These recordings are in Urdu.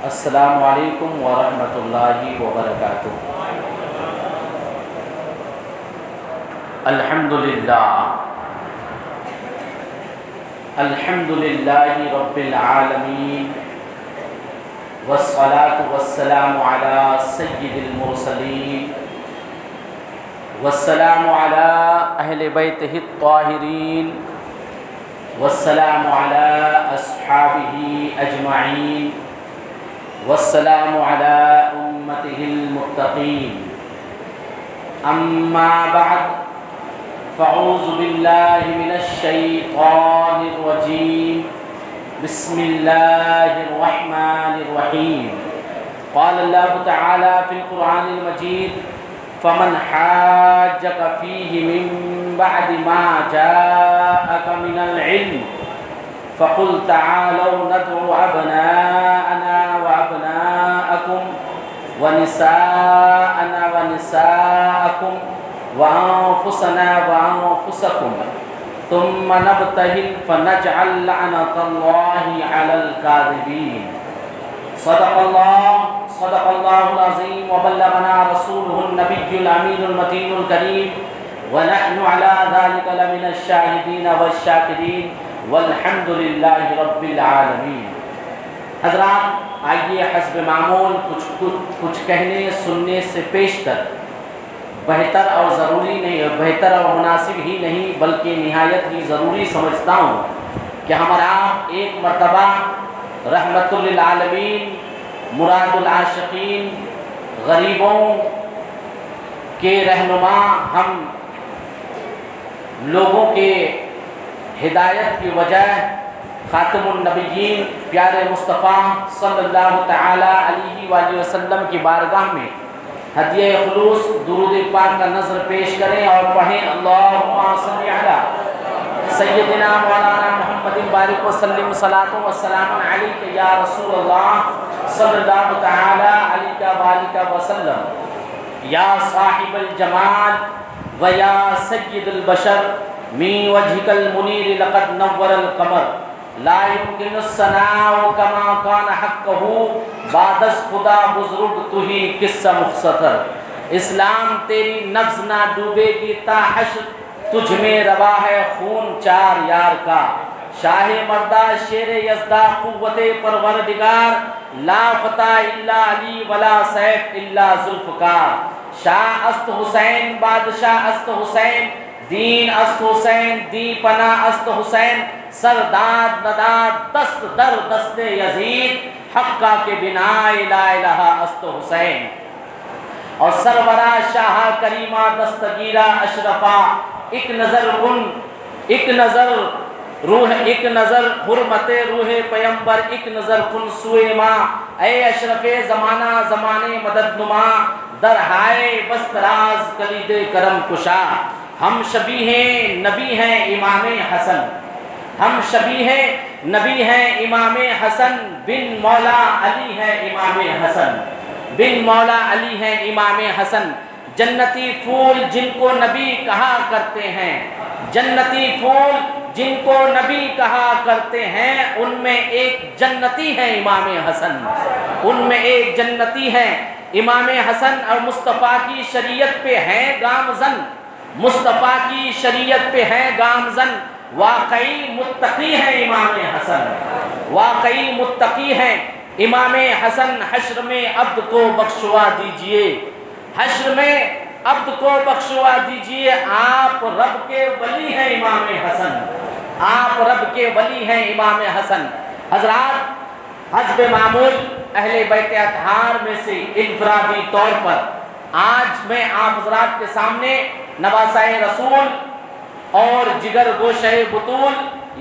السلام علیکم ورحمۃ اللہ وبرکاتہ۔ الحمد للہ رب العالمین، والصلاة والسلام علی سید المرسلین، والسلام علی اہل بیتہ الطاہرین، والسلام علی اصحابہ اجمعین، والسلام علی امتہ المتقین۔ اما بعد فاعوذ باللہ من الشیطان الرجیم، بسم اللہ الرحمن الرحیم۔ قال اللہ تعالی فی القرآن المجید، فمن حاجک فیہ من بعد ما جاءک من العلم فقل تعالوا ندعو أبناءنا وأبناءكم ونساءنا ونساءكم وأنفسنا وأنفسكم ثم نبتهل فنجعل لعنة الله على الكاذبين۔ صدق الله العظيم، وبلغنا رسوله النبي الأمين المتين الكريم، ونحن على ذلك لمن الشاهدين والشاكرين، والحمد للہ رب العالمین۔ حضرات، آئیے حسب معمول کچھ کہنے سننے سے پیشتر بہتر اور ضروری نہیں، بہتر اور مناسب ہی نہیں بلکہ نہایت ہی ضروری سمجھتا ہوں کہ ہمارا ایک مرتبہ رحمت للعالمین، مراد العاشقین، غریبوں کے رہنما، ہم لوگوں کے ہدایت کی وجہ خاتم النبیین پیارے مصطفیٰ صلی اللہ تعالی علیہ وآلہ وسلم کی بارگاہ میں ہدیہ خلوص درود پاک کا نظر پیش کریں اور پڑھیں، اللہم صلی علی سیدنا مولانا محمد بارک وسلم، صلاۃ و سلام علیک یا رسول اللہ صلی اللہ تعالی علیہ وآلہ وسلم، یا صاحب الجمال و یا سید البشر، من وجهك المنیر لقد نور القمر، لا يمكن الثناء كما كان حقه بعد از خدا بزرگ تو ہی قصہ مختصر۔ اسلام تیری نبض نہ ڈوبے گی تا حشر، تجھ میں روا ہے خون چار یار کا، شاہ مردہ شیر یزدہ قوت پروردگار، لا فتح الا علی ولا سیف الا ذوالفقار، شاہ است حسین بادشاہ است حسین، دین است حسین دی پناہ است حسین، سرداد نداد دست در دست یزید، حقہ کے بنا لا الہ است حسین، اور سرورہ شاہ کریمہ دستگیرہ اشرفہ، ایک نظر کن ایک نظر روح، ایک نظر حرمت روح پیمبر، ایک نظر کن سوئے ماں، اے اشرف زمانہ زمانے مدد نما، درہائے بستراز کلید کرم کشا۔ ہم شبیہ ہیں نبی ہیں امام حسن، ہم شبیہ نبی ہیں امام حسن، بن مولا علی ہے امام حسن، بن مولا علی ہے امام حسن، جنتی پھول جن کو نبی کہا کرتے ہیں، جنتی پھول جن کو نبی کہا کرتے ہیں، ان میں ایک جنتی ہے امام حسن، ان میں ایک جنتی ہے امام حسن، اور مصطفیٰ کی شریعت پہ ہیں گامزن، مصطفیٰ کی شریعت پہ ہے گامزن، واقعی متقی ہے امام حسن، واقعی متقی ہے امام حسن۔ حشر میں عبد کو بخشوا دیجئے، حشر میں عبد کو بخشوا دیجئے، آپ رب کے ولی ہیں امام حسن، آپ رب کے ولی ہیں امام حسن۔ حضرات، حسب معمول اہل بیت اطہار میں سے انفرادی طور پر آج میں آپ حضرات کے سامنے نواسہ رسول اور جگر گوشہ بطول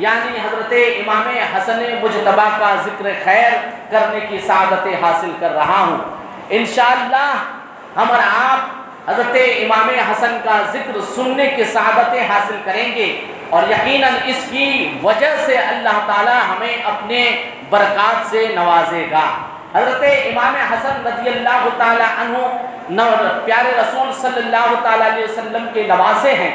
یعنی حضرت امام حسن مجتبیٰ کا ذکر خیر کرنے کی سعادت حاصل کر رہا ہوں۔ انشاءاللہ ہم اور آپ حضرت امام حسن کا ذکر سننے کی سعادت حاصل کریں گے، اور یقیناً اس کی وجہ سے اللہ تعالی ہمیں اپنے برکات سے نوازے گا۔ حضرت امام حسن رضی اللہ تعالی عنہ پیارے رسول صلی اللہ تعالی علیہ وسلم کے نواسے ہیں،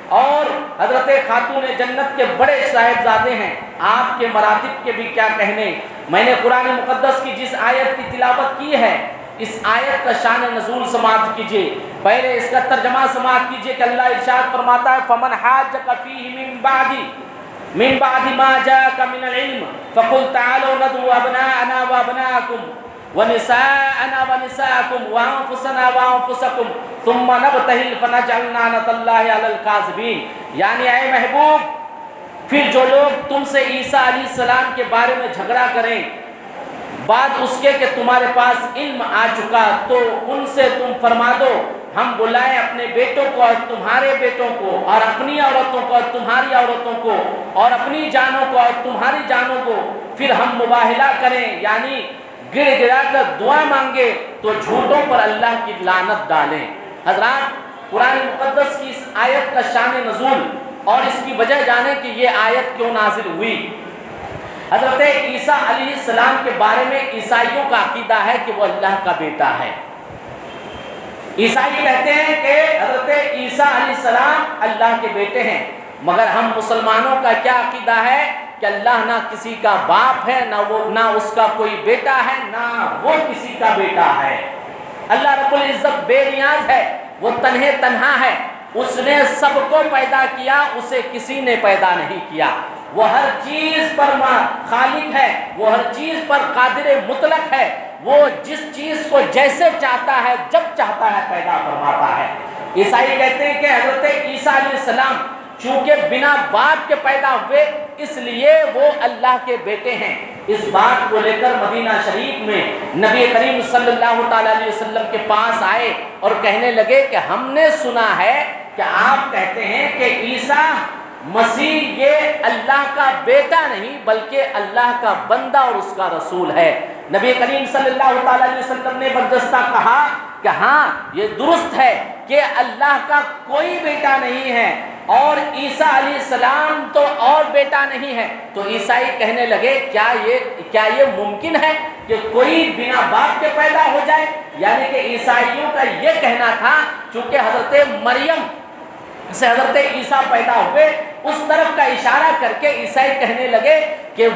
اور حضرت خاتون جنت کے بڑے صاحبزادے ہیں، آپ کے مراتب کے بھی کیا کہنے۔ میں نے قرآن مقدس کی جس آیت کی تلاوت کی ہے، اس آیت کا شان نزول سماعت کیجئے۔ پہلے اس کا ترجمہ سماعت کیجئے کہ اللہ ارشاد فرماتا ہے فَمَنْ حَاجَّكَ فِيهِ من بعد ما جاءك من العلم فقل تعالوا ندعو أبناءنا وأبناءكم ونساءنا ونساءكم وأنفسنا وأنفسكم ثم نبتهل فنجعل لعنة الله على الكاذبين۔ یعنی اے محبوب، پھر جو لوگ تم سے عیسیٰ علیہ السلام کے بارے میں جھگڑا کریں بعد اس کے کہ تمہارے پاس علم آ چکا، تو ان سے تم فرما دو ہم بلائیں اپنے بیٹوں کو اور تمہارے بیٹوں کو، اور اپنی عورتوں کو اور تمہاری عورتوں کو، اور اپنی جانوں کو اور تمہاری جانوں کو، پھر ہم مباہلہ کریں، یعنی گڑ گڑا کر دعا مانگے تو جھوٹوں پر اللہ کی لعنت ڈالیں۔ حضرات، قرآن مقدس کی اس آیت کا شان نزول اور اس کی وجہ جانے کہ یہ آیت کیوں نازل ہوئی۔ حضرت عیسیٰ علیہ السلام کے بارے میں عیسائیوں کا عقیدہ ہے کہ وہ اللہ کا بیٹا ہے۔ عیسائی کہتے ہیں کہ حضرت عیسیٰ علیہ السلام اللہ کے بیٹے ہیں، مگر ہم مسلمانوں کا کیا عقیدہ ہے کہ اللہ نہ کسی کا باپ ہے، نہ اس کا کوئی بیٹا ہے، نہ وہ کسی کا بیٹا ہے۔ اللہ رب العزت بے نیاز ہے، وہ تنہا ہے، اس نے سب کو پیدا کیا، اسے کسی نے پیدا نہیں کیا۔ وہ ہر چیز پر خالق ہے، وہ ہر چیز پر قادر مطلق ہے، وہ جس چیز کو جیسے چاہتا ہے جب چاہتا ہے پیدا فرماتا ہے۔ عیسائی کہتے ہیں کہ حضرت عیسیٰ علیہ السلام چونکہ بنا باپ کے پیدا ہوئے اس لیے وہ اللہ کے بیٹے ہیں۔ اس بات کو لے کر مدینہ شریف میں نبی کریم صلی اللہ تعالیٰ علیہ وسلم کے پاس آئے اور کہنے لگے کہ ہم نے سنا ہے کہ آپ کہتے ہیں کہ عیسیٰ مسیح یہ اللہ کا بیٹا نہیں بلکہ اللہ کا بندہ اور اس کا رسول ہے۔ نبی کریم صلی اللہ تعالیٰ علیہ وسلم نے برجستہ کہا کہ ہاں یہ درست ہے کہ اللہ کا کوئی بیٹا نہیں ہے اور عیسیٰ علیہ السلام تو اور بیٹا نہیں ہے۔ تو عیسائی کہنے لگے کیا یہ ممکن ہے کہ کوئی بنا باپ کے پیدا ہو جائے؟ یعنی کہ عیسائیوں کا یہ کہنا تھا چونکہ حضرت مریم سے حضرت عیسیٰ پیدا ہوئے، اس طرف کا اشارہ کر کے عیسائی کہنے لگے کہ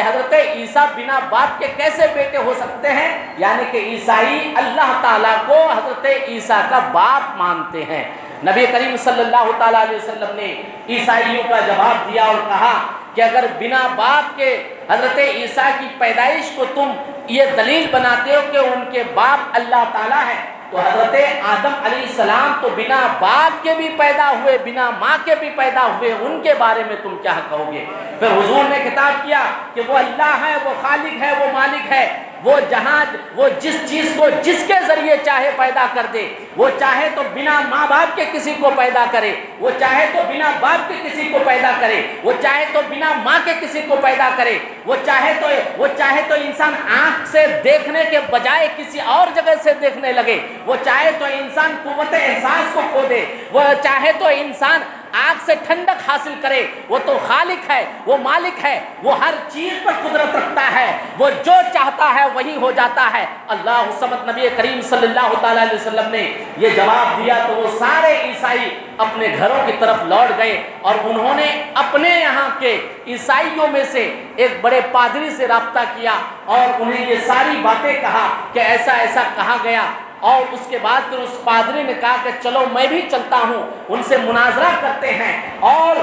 حضرت عیسیٰ بنا باپ کے کیسے بیٹے ہو سکتے ہیں، یعنی کہ عیسائی اللہ تعالیٰ کو حضرت عیسیٰ کا باپ مانتے ہیں۔ نبی کریم صلی اللہ تعالیٰ علیہ وسلم نے عیسائیوں کا جواب دیا اور کہا کہ اگر بنا باپ کے حضرت عیسیٰ کی پیدائش کو تم یہ دلیل بناتے ہو کہ ان کے باپ اللہ تعالیٰ ہے، تو حضرت آدم علیہ السلام تو بنا باپ کے بھی پیدا ہوئے، بنا ماں کے بھی پیدا ہوئے، ان کے بارے میں تم کیا کہو گے؟ پھر حضور نے خطاب کیا کہ وہ اللہ ہے، وہ خالق ہے، وہ مالک ہے، وہ جس چیز کو جس کے ذریعے چاہے پیدا کر دے، وہ چاہے تو بنا ماں باپ کے کسی کو پیدا کرے، وہ چاہے تو بنا باپ کے کسی کو پیدا کرے، وہ چاہے تو بنا ماں کے کسی کو پیدا کرے، وہ چاہے تو انسان آنکھ سے دیکھنے کے بجائے کسی اور جگہ سے دیکھنے لگے، وہ چاہے تو انسان قوت احساس کو کھو دے، وہ چاہے تو انسان آگ سے ٹھنڈک حاصل کرے، وہ تو خالق ہے، وہ مالک ہے، وہ ہر چیز پر قدرت رکھتا ہے، وہ جو چاہتا ہے وہی ہو جاتا ہے۔ اللہ الصمد نبی کریم صلی اللہ تعالیٰ علیہ وسلم نے یہ جواب دیا تو وہ سارے عیسائی اپنے گھروں کی طرف لوٹ گئے اور انہوں نے اپنے یہاں کے عیسائیوں میں سے ایک بڑے پادری سے رابطہ کیا اور انہیں یہ ساری باتیں کہا کہ ایسا ایسا کہا گیا، اور اس کے بعد پھر اس پادری نے کہا کہ چلو میں بھی چلتا ہوں، ان سے مناظرہ کرتے ہیں اور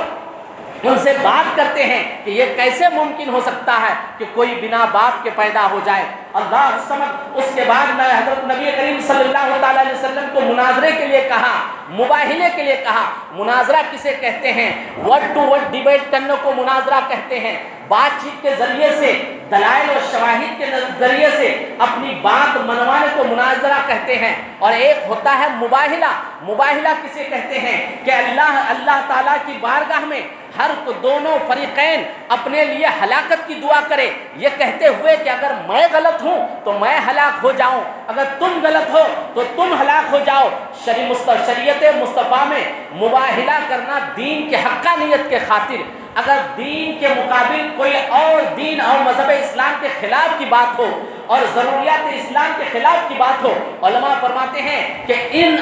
ان سے بات کرتے ہیں کہ یہ کیسے ممکن ہو سکتا ہے کہ کوئی بنا باپ کے پیدا ہو جائے۔ اللہ سمجھ۔ اس کے بعد میں حضرت نبی کریم صلی اللہ تعالیٰ علیہ وسلم کو مناظرے کے لیے کہا، مباہلے کے لیے کہا۔ مناظرہ کسے کہتے ہیں؟ ورڈ ٹو ورڈ ڈیبیٹ کرنے کو مناظرہ کہتے ہیں۔ بات چیت کے ذریعے سے، دلائل اور شواہد کے ذریعے سے اپنی بات منوانے کو مناظرہ کہتے ہیں۔ اور ایک ہوتا ہے مباہلہ۔ مباہلہ کسے کہتے ہیں؟ کہ اللہ تعالیٰ کی بارگاہ میں ہر دونوں فریقین اپنے لیے ہلاکت کی دعا کرے، یہ کہتے ہوئے کہ اگر میں غلط ہوں تو میں ہلاک ہو جاؤں، اگر تم غلط ہو تو تم ہلاک ہو جاؤ۔ شریعت مصطفیٰ میں مباہلہ کرنا دین کے حقانیت کے خاطر، اگر دین کے مقابل کوئی اور دین اور مذہب اسلام کے خلاف کی بات ہو اور ضروریات اسلام کے خلاف کی بات ہو، علماء فرماتے ہیں کہ ان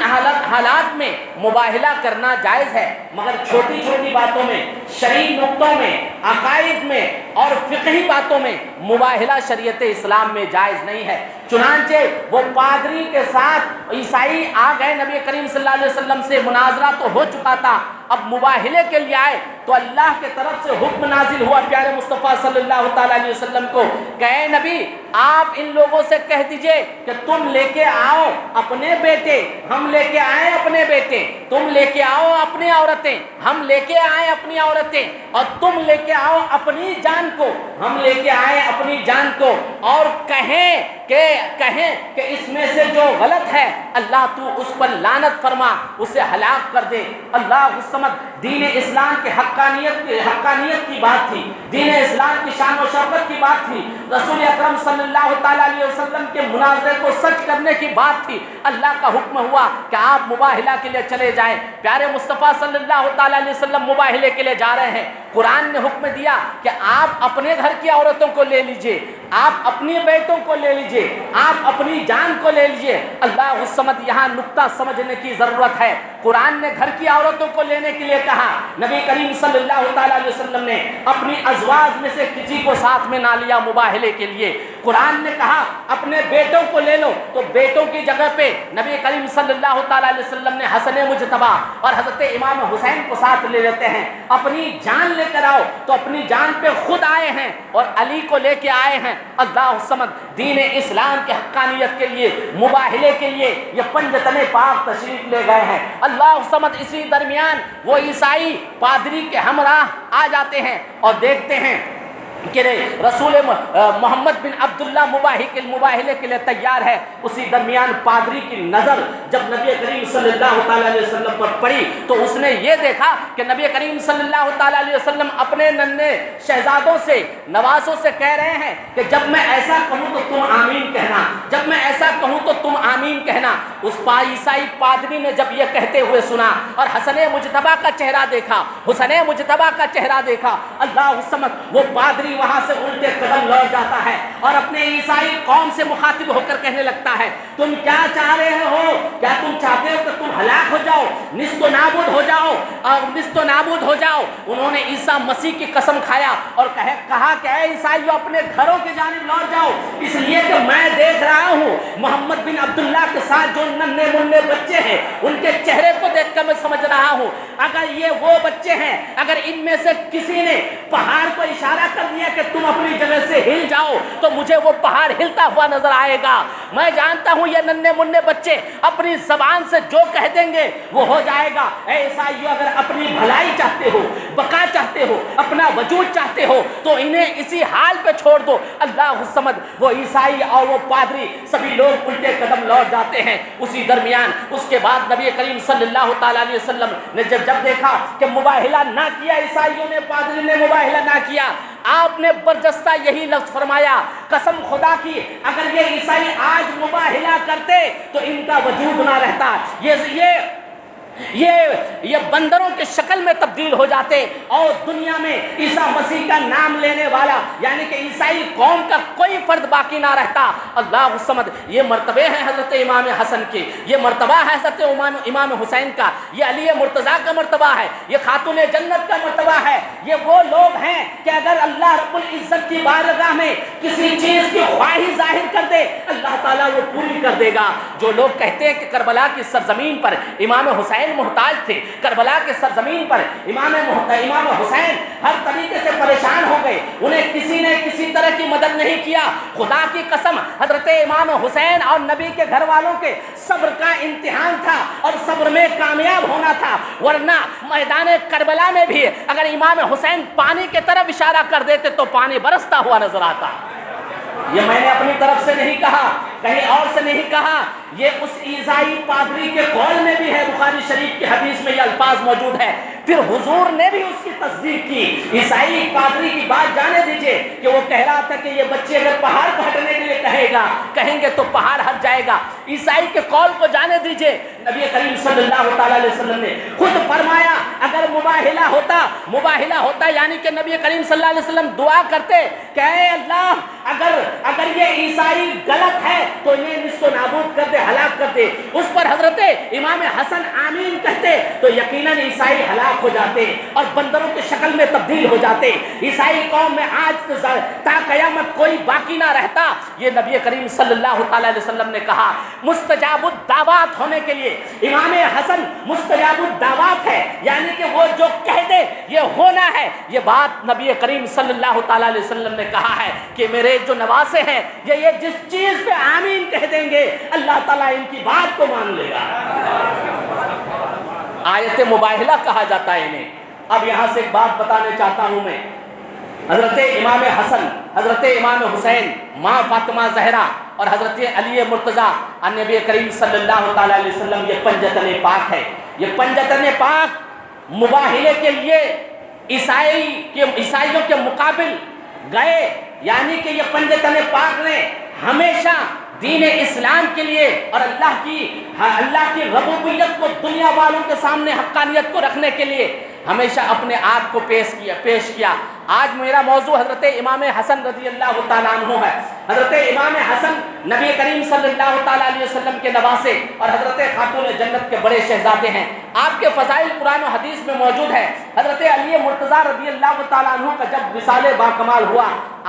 حالات میں مباہلہ کرنا جائز ہے، مگر چھوٹی چھوٹی باتوں میں، شرعی نقطوں میں، عقائد میں اور فقہی باتوں میں مباہلہ شریعت اسلام میں جائز نہیں ہے۔ چنانچہ وہ پادری کے ساتھ عیسائی آ گئے، نبی کریم صلی اللہ علیہ وسلم سے مناظرہ تو ہو چکا تھا، اب مباہلے کے لیے آئے تو اللہ کے طرف سے حکم نازل ہوا پیارے مصطفیٰ صلی اللہ تعالیٰ علیہ وسلم کو کہ اے نبی آپ ان لوگوں سے کہہ دیجئے کہ تم لے کے آؤ اپنے بیٹے، ہم لے کے آئے اپنے بیٹے، تم لے کے آؤ اپنی عورتیں، ہم لے کے آئے اپنی عورتیں، اور تم لے کے آؤ اپنی جان کو، ہم لے کے آئے اپنی جان کو، اور کہیں کہ اس میں سے جو غلط ہے اللہ تو اس پر لعنت فرما، اسے ہلاک کر دے۔ اللہ الصمد، دین اسلام کے حقانیت کی بات تھی، دین اسلام کی شان و شوکت کی بات تھی، رسول اکرم صلی اللہ تعالیٰ علیہ وسلم کے مناظرے کو سچ کرنے کی بات تھی۔ اللہ کا حکم ہوا کہ آپ مباہلہ کے لیے چلے جائیں۔ پیارے مصطفیٰ صلی اللہ تعالیٰ علیہ وسلم مباہلے کے لیے جا رہے ہیں، قرآن نے حکم دیا کہ آپ اپنے گھر کی عورتوں کو لے لیجئے، آپ اپنی بیٹوں کو لے لیجئے، آپ اپنی جان کو لے لیجئے۔ اللہ الصمد، یہاں نقطہ سمجھنے کی ضرورت ہے۔ قرآن نے گھر کی عورتوں کو لینے کے لیے کہا، نبی کریم صلی اللہ تعالیٰ علیہ وسلم نے اپنی ازواج میں سے کسی کو ساتھ میں نہ لیا مباہلے کے لیے۔ قرآن نے کہا اپنے بیٹوں کو لے لو، تو بیٹوں کی جگہ پہ نبی کریم صلی اللہ تعالیٰ علیہ وسلم نے حسن مجتبیٰ اور حضرت امام حسین کو ساتھ لے لیتے ہیں۔ اپنی جان لے کر آؤ، تو اپنی جان پہ خود آئے ہیں اور علی کو لے کے آئے ہیں۔ اللہ الصمد، دین اسلام کے حقانیت کے لیے، مباہلے کے لیے یہ پنجتن پاک تشریف لے گئے ہیں۔ اللہ الصمد، اسی درمیان وہ عیسائی پادری کے ہمراہ آ جاتے ہیں اور دیکھتے ہیں کہ رسول محمد بن عبداللہ مباہلے کے لیے تیار ہے۔ اسی درمیان پادری کی نظر جب نبی کریم صلی اللہ تعالیٰ علیہ وسلم پر پڑی تو اس نے یہ دیکھا کہ نبی کریم صلی اللہ تعالیٰ علیہ وسلم اپنے ننھے شہزادوں سے، نوازوں سے کہہ رہے ہیں کہ جب میں ایسا کہوں تو تم آمین کہنا، جب میں ایسا کہوں تو تم آمین کہنا۔ اس عیسائی پادری نے جب یہ کہتے ہوئے سنا اور حسن مجتبیٰ کا چہرہ دیکھا، حسن مجتبیٰ کا چہرہ دیکھا، اللہ الصمد، وہ پادری وہاں سے الٹے قدم لوٹ جاتا ہے اور اپنے عیسائی قوم سے مخاطب ہو کر کہنے لگتا ہے، تم کیا چاہ رہے ہو؟ کیا تم چاہتے ہو کہ تم ہلاک ہو جاؤ، نست و نابود ہو جاؤ اور نست و نابود ہو جاؤ؟ انہوں نے عیسیٰ مسیح کی قسم کھایا اور کہا کہ اے عیسائیو اپنے گھروں کی جانب لوٹ جاؤ، اس لیے کہ میں دیکھ رہا ہوں محمد بن عبداللہ کے ساتھ جو ننھے منھے بچے ہیں، ان کے چہرے کو دیکھ کر میں سمجھ رہا ہوں اگر یہ وہ بچے ہیں، اگر ان میں سے کسی نے پہاڑ کو اشارہ کر دیا کہ تم اپنی جگہ سے ہل جاؤ تو مجھے وہ پہاڑ ہلتا ہوا نظر آئے گا۔ میں جانتا ہوں یہ ننھے منھے بچے اپنی زبان سے جو کہہ دیں گے وہ ہو جائے گا۔ اے عیسائیو، اگر اپنی بھلائی چاہتے ہو، بقا چاہتے ہو، اپنا وجود چاہتے ہو تو انہیں اسی حال پہ چھوڑ دو۔ اللہ الصمد، وہ عیسائی اور وہ پادری سبھی لوگ الٹے قدم لوٹ جاتے ہیں۔ اسی درمیان اس کے بعد نبی کریم صلی اللہ تعالیٰ علیہ وسلم نے جب دیکھا کہ مباہلہ نہ کیا عیسائیوں نے، پادری نے مباہلہ نہ کیا، آپ نے برجستہ یہی لفظ فرمایا، قسم خدا کی اگر یہ عیسائی آج مباہلہ کرتے تو ان کا وجود نہ رہتا، یہ بندروں کے شکل میں تبدیل ہو جاتے اور دنیا میں عیسیٰ مسیح کا نام لینے والا یعنی کہ عیسائی قوم کا کوئی فرد باقی نہ رہتا۔ اللہ الصمد، یہ مرتبے ہیں حضرت امام حسن کے، یہ مرتبہ ہے حضرت امام حسین کا، یہ علی مرتضیٰ کا مرتبہ ہے، یہ خاتون جنت کا مرتبہ ہے۔ یہ وہ لوگ ہیں کہ اگر اللہ رب العزت کی بارگاہ میں کسی چیز کی خواہش ظاہر کر دے اللہ تعالیٰ وہ پوری کر دے گا۔ جو لوگ کہتے ہیں کہ کربلا کی سرزمین پر امام حسین محتاج تھے، کربلا کے سرزمین پر امام حسین ہر طریقے سے پریشان ہو گئے، انہیں کسی نے کسی طرح کی مدد نہیں کیا۔ خدا کی قسم، حضرت امام حسین اور نبی کے گھر والوں کے صبر کا امتحان تھا اور صبر میں کامیاب ہونا تھا، ورنہ میدان کربلا میں بھی اگر امام حسین پانی کی طرف اشارہ کر دیتے تو پانی برستا ہوا نظر آتا۔ یہ میں نے اپنی طرف سے نہیں کہا، کہیں اور سے نہیں کہا، یہ اس عیسائی پادری کے قول میں بھی ہے، بخاری شریف کی حدیث میں یہ الفاظ موجود ہے۔ پھر حضور نے بھی اس کی تصدیق کی. عیسائی پادری کی بات جانے دیجئے کہ وہ کہہ رہا تھا کہ یہ بچے اگر پہاڑ کو ہٹنے کے لیے کہیں گے تو پہاڑ ہٹ جائے گا. عیسائی کے قول کو جانے دیجئے. نبی کریم صلی اللہ علیہ وسلم نے خود فرمایا اگر مباہلہ ہوتا یعنی کہ نبی کریم صلی اللہ علیہ وسلم دعا کرتے کہ اے اللہ اگر یہ عیسائی غلط ہے تو انہیں نصف و نابود کر دے، ہلاک کر دے. اس پر حضرت امام حسن آمین کہتے تو یقیناً عیسائی ہلاک ہو جاتے اور بندروں کی شکل میں تبدیل ہو جاتے. عیسائی قوم میں آج تا قیامت کوئی باقی نہ رہتا. یہ نبی کریم صلی اللہ تعالی علیہ وسلم نے کہا. مستجاب الدعوات ہونے کے لیے امام حسن مستجاب الدعوات ہے، یعنی کہ وہ جو کہہ دے یہ ہونا ہے. یہ بات نبی کریم صلی اللہ تعالی علیہ وسلم نے کہا ہے کہ میرے جو نواسے ہیں یہ جس چیز پہ آمین کہہ دیں گے اللہ تعالیٰ ان کی بات کو مان لے گا. آیت مباہلہ کہا جاتا ہے انہیں. اب یہاں سے ایک بات بتانے چاہتا ہوں میں. حضرت امام حسن، حضرت امام حسین، ماں فاطمہ زہرا اور حضرت علی مرتضیٰ نبی کریم صلی اللہ تعالی علیہ وسلم یہ پنجتن پاک ہے. یہ پنجتن پاک مباہلے کے لیے عیسائیوں کے مقابل گئے، یعنی کہ یہ پنجتن پاک نے ہمیشہ دین اسلام کے لیے اور اللہ کی ربوبیت کو دنیا والوں کے سامنے حقانیت کو رکھنے کے لیے ہمیشہ اپنے آپ کو پیش کیا. آج میرا موضوع حضرت امام حسن رضی اللہ تعالیٰ عنہ ہے. حضرت امام حسن نبی کریم صلی اللہ تعالیٰ علیہ وسلم کے نواسے اور حضرت خاتون جنت کے بڑے شہزادے ہیں. آپ کے فضائل قرآن و حدیث میں موجود ہے. حضرت علی مرتضیٰ رضی اللہ تعالیٰ عنہ کا جب وصال باکمال ہوا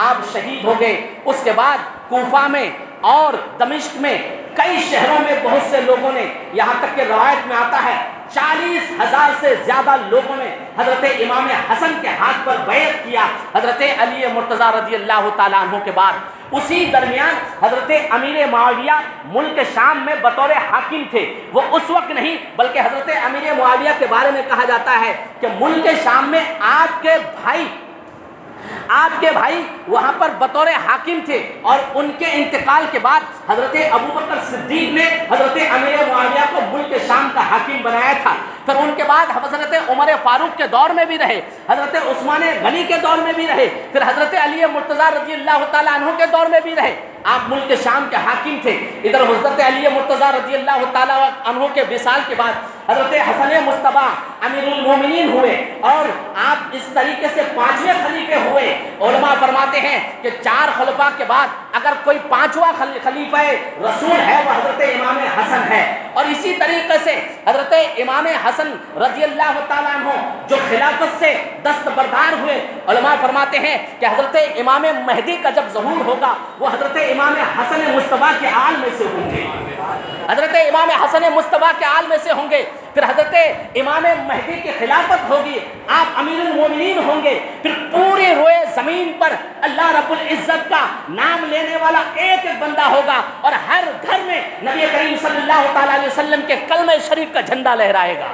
آپ شہید ہو گئے. اس کے بعد کوفہ میں اور دمشق میں کئی شہروں میں بہت سے لوگوں نے، یہاں تک کہ روایت میں آتا ہے 40,000 سے زیادہ لوگوں نے حضرت امام حسن کے ہاتھ پر بیعت کیا حضرت علی مرتضیٰ رضی اللہ تعالیٰ عنہ کے بعد. اسی درمیان حضرت امیر معاویہ ملک شام میں بطور حاکم تھے. وہ اس وقت نہیں بلکہ حضرت امیر معاویہ کے بارے میں کہا جاتا ہے کہ ملک شام میں آپ کے بھائی وہاں پر بطور حاکم تھے اور ان کے انتقال کے بعد حضرت ابوبکر صدیق نے حضرت امیر معاویہ کو ملک شام کا حاکم بنایا تھا. پھر ان کے بعد حضرت عمر فاروق کے دور میں بھی رہے، حضرت عثمان غنی کے دور میں بھی رہے، پھر حضرت علی مرتضیٰ رضی اللہ تعالیٰ عنہ کے دور میں بھی رہے. آپ ملک شام کے حاکم تھے. ادھر حضرت علی مرتضیٰ رضی اللہ تعالیٰ عنہ کے وصال کے بعد حضرت حسن مصطفیٰ امیر المومنین ہوئے اور آپ اس طریقے سے 5ویں خلیفے ہوئے. علماء فرماتے ہیں کہ 4 خلفاء کے بعد اگر کوئی 5واں خلیفہ رسول ہے وہ حضرت امام حسن ہے. اور اسی طریقے سے حضرت امام حسن رضی اللہ تعالیٰ عنہ جو خلافت سے دستبردار ہوئے، علماء فرماتے ہیں کہ حضرت امام مہدی کا جب ظہور ہوگا وہ حضرت امام حسن مصطفیٰ کے آل میں سے ہوں گے. حضرت امام حسن مصطفیٰ کے آل میں سے ہوں گے. پھر حضرت امام مہدی کی خلافت ہوگی، آپ امیر المومنین ہوں گے. پھر پوری روئے زمین پر اللہ رب العزت کا نام لینے والا ایک بندہ ہوگا اور ہر گھر میں نبی کریم صلی اللہ تعالیٰ علیہ وسلم کے کلمہ شریف کا جھنڈا لہرائے گا.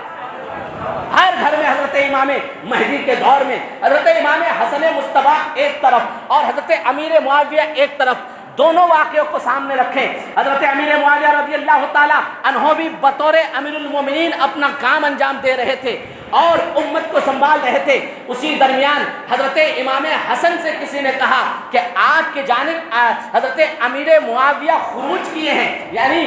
ہر گھر میں حضرت امام مہدی کے دور میں حضرت امام حسن مصطفیٰ ایک طرف اور حضرت امیر معاویہ ایک طرف. دونوں واقعوں کو سامنے رکھیں. حضرت امیر معاویہ رضی اللہ تعالیٰ عنہ بھی بطور امیر المومنین اپنا کام انجام دے رہے تھے اور امت کو سنبھال رہے تھے. اسی درمیان حضرت امام حسن سے کسی نے کہا کہ آپ کی جانب حضرت امیر معاویہ خروج کیے ہیں، یعنی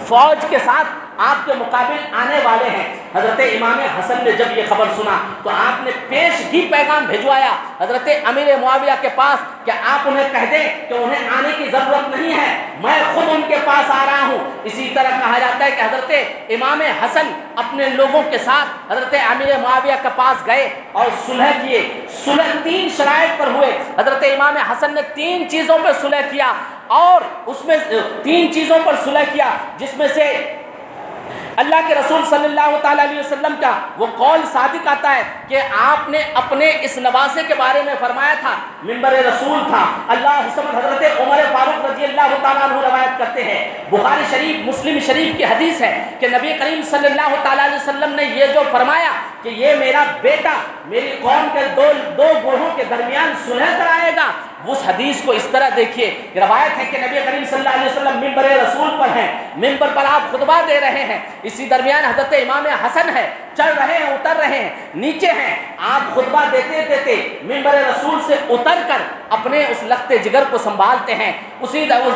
فوج کے ساتھ آپ کے مقابل آنے والے ہیں. حضرت امام حسن نے جب یہ خبر سنا تو آپ نے پیشگی پیغام بھجوایا حضرت امیر معاویہ کے پاس کہ آپ انہیں کہہ دیں کہ انہیں آنے کی ضرورت نہیں ہے، میں خود ان کے پاس آ رہا ہوں. اسی طرح کہا جاتا ہے کہ حضرت امام حسن اپنے لوگوں کے ساتھ حضرت امیر معاویہ کے پاس گئے اور صلح کیے. صلح 3 شرائط پر ہوئے. حضرت امام حسن نے 3 چیزوں پر صلح کیا اور اس میں 3 چیزوں پر صلح کیا جس میں سے اللہ کے رسول صلی اللہ تعالیٰ علیہ وسلم کا وہ قول صادق آتا ہے کہ آپ نے اپنے اس نواسے کے بارے میں فرمایا تھا، منبر رسول تھا. اللہ حسن حضرت عمر فاروق رضی اللہ تعالیٰ عنہ روایت کرتے ہیں، بخاری شریف مسلم شریف کی حدیث ہے کہ نبی کریم صلی اللہ تعالیٰ علیہ وسلم نے یہ جو فرمایا کہ یہ میرا بیٹا میری قوم کے دو گروہوں کے درمیان صلح کرائے گا. اس حدیث کو اس طرح دیکھیے، روایت ہے کہ نبی کریم صلی اللہ علیہ وسلم منبر رسول پر ہیں، منبر پر آپ خطبہ دے رہے ہیں. اسی درمیان حضرت امام حسن ہے چڑھ رہے ہیں اتر رہے ہیں نیچے ہیں، آپ خطبہ دیتے دیتے منبر رسول سے اتر کر اپنے اس لخت جگر کو سنبھالتے ہیں،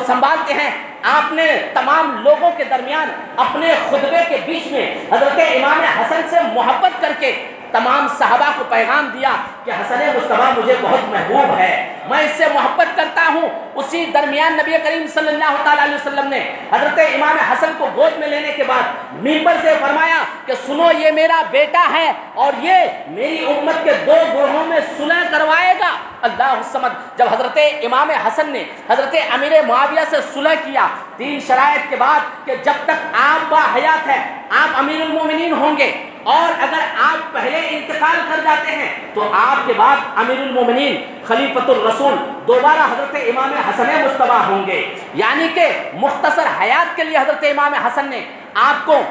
سنبھالتے ہیں۔ آپ نے تمام لوگوں کے درمیان اپنے خطبے کے بیچ میں حضرت امام حسن سے محبت کر کے تمام صحابہ کو پیغام دیا کہ حسن مصطفیٰ مجھے بہت محبوب ہے، میں اس سے محبت کرتا ہوں۔ اسی درمیان نبی کریم صلی اللہ تعالیٰ علیہ وسلم نے حضرت امام حسن کو گود میں لینے کے بعد منبر سے فرمایا کہ سنو، یہ میرا بیٹا ہے اور یہ میری امت کے دو گروہوں میں صلح کروائے گا۔ اللہ الصمد۔ جب حضرت امام حسن نے حضرت امیر معاویہ سے صلح کیا 3 شرائط کے بعد کہ جب تک آپ با حیات ہیں آپ امیر المومنین ہوں گے، اور اگر آپ پہلے انتقال کر جاتے ہیں تو آپ کے بعد امیر المومنین خلیفۃ الرسول دوبارہ حضرت امام حسن مصطفیٰ ہوں گے، یعنی کہ مختصر حیات کے لیے حضرت امام حسن نے آپ کو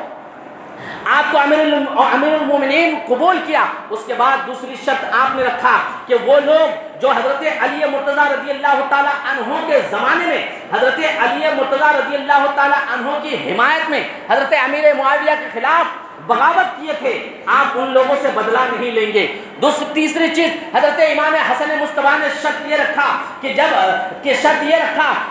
امیر المومنین قبول کیا۔ اس کے بعد دوسری شرط آپ نے رکھا کہ وہ لوگ جو حضرت علی مرتضیٰ رضی اللہ تعالیٰ عنہ کے زمانے میں حضرت علی مرتضیٰ رضی اللہ تعالیٰ عنہ کی حمایت میں حضرت امیر معاویہ کے خلاف بغاوت کیے تھے، آپ ان لوگوں سے بدلہ نہیں لیں گے۔ تیسری چیز حضرت امام حسن مصطفیٰ نے شرط یہ رکھا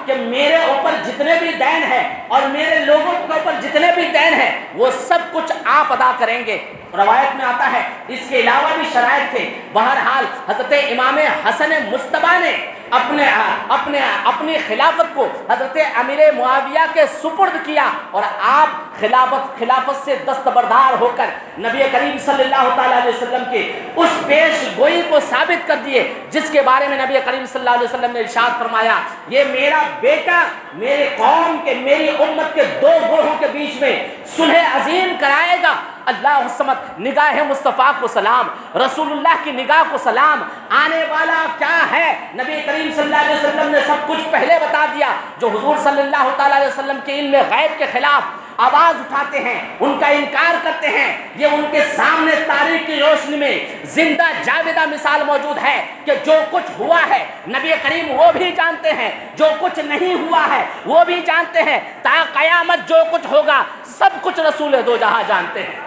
کہ میرے اوپر جتنے بھی دین ہیں اور میرے لوگوں کے اوپر جتنے بھی دین ہیں وہ سب کچھ آپ ادا کریں گے۔ روایت میں آتا ہے اس کے علاوہ بھی شرائط تھے۔ بہرحال حضرت امام حسن مصطفیٰ نے اپنی خلافت کو حضرت امیر معاویہ کے سپرد کیا اور آپ خلافت سے دستبردار ہو کر نبی کریم صلی اللہ تعالیٰ علیہ وسلم کے اس پیش گوئی کو ثابت کر دیے جس کے بارے میں نبی کریم صلی اللہ علیہ وسلم نے ارشاد فرمایا، یہ میرا بیٹا میرے قوم کے میری امت کے 2 گروہوں کے بیچ میں صلح عظیم کرائے گا۔ اللہ الصمد۔ نگاہ مصطفیٰ کو سلام، رسول اللہ کی نگاہ کو سلام۔ آنے والا کیا ہے نبی کریم صلی اللہ علیہ وسلم نے سب کچھ پہلے بتا دیا۔ جو حضور صلی اللہ تعالیٰ علیہ وسلم کے علم غیب کے خلاف آواز اٹھاتے ہیں، ان کا انکار کرتے ہیں، یہ ان کے سامنے تاریخ کی روشنی میں زندہ جاویدہ مثال موجود ہے کہ جو کچھ ہوا ہے نبی کریم وہ بھی جانتے ہیں، جو کچھ نہیں ہوا ہے وہ بھی جانتے ہیں، تا قیامت جو کچھ ہوگا سب کچھ رسول دو جہاں جانتے ہیں۔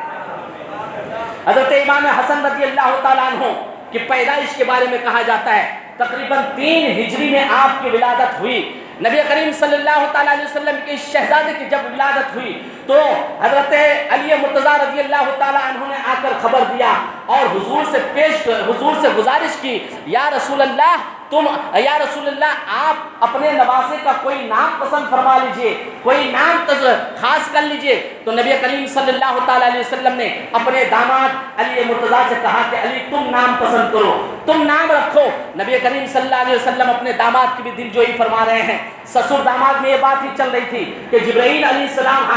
حضرت امام حسن رضی اللہ تعالیٰ عنہ کی پیدائش کے بارے میں کہا جاتا ہے تقریباً 3 ہجری میں آپ کی ولادت ہوئی۔ نبی کریم صلی اللہ تعالیٰ علیہ وسلم کے شہزادے کی جب ولادت ہوئی تو حضرت علی مرتضیٰ رضی اللہ تعالیٰ عنہ نے آ کر خبر دیا اور حضور سے گزارش کی، یا رسول اللہ آپ اپنے نواسے کا کوئی نام پسند فرما لیجئے، کوئی نام خاص کر لیجئے۔ تو نبی کریم صلی اللہ تعالیٰ علیہ وسلم نے اپنے داماد علی مرتضیٰ سے کہا کہ علی تم نام پسند کرو، تم نام رکھو۔ نبی کریم صلی اللہ علیہ وسلم اپنے داماد کی بھی دلجوئی فرما رہے ہیں۔ سسر داماد میں یہ بات ہی چل رہی تھی کہ جبرائیل علیہ السلام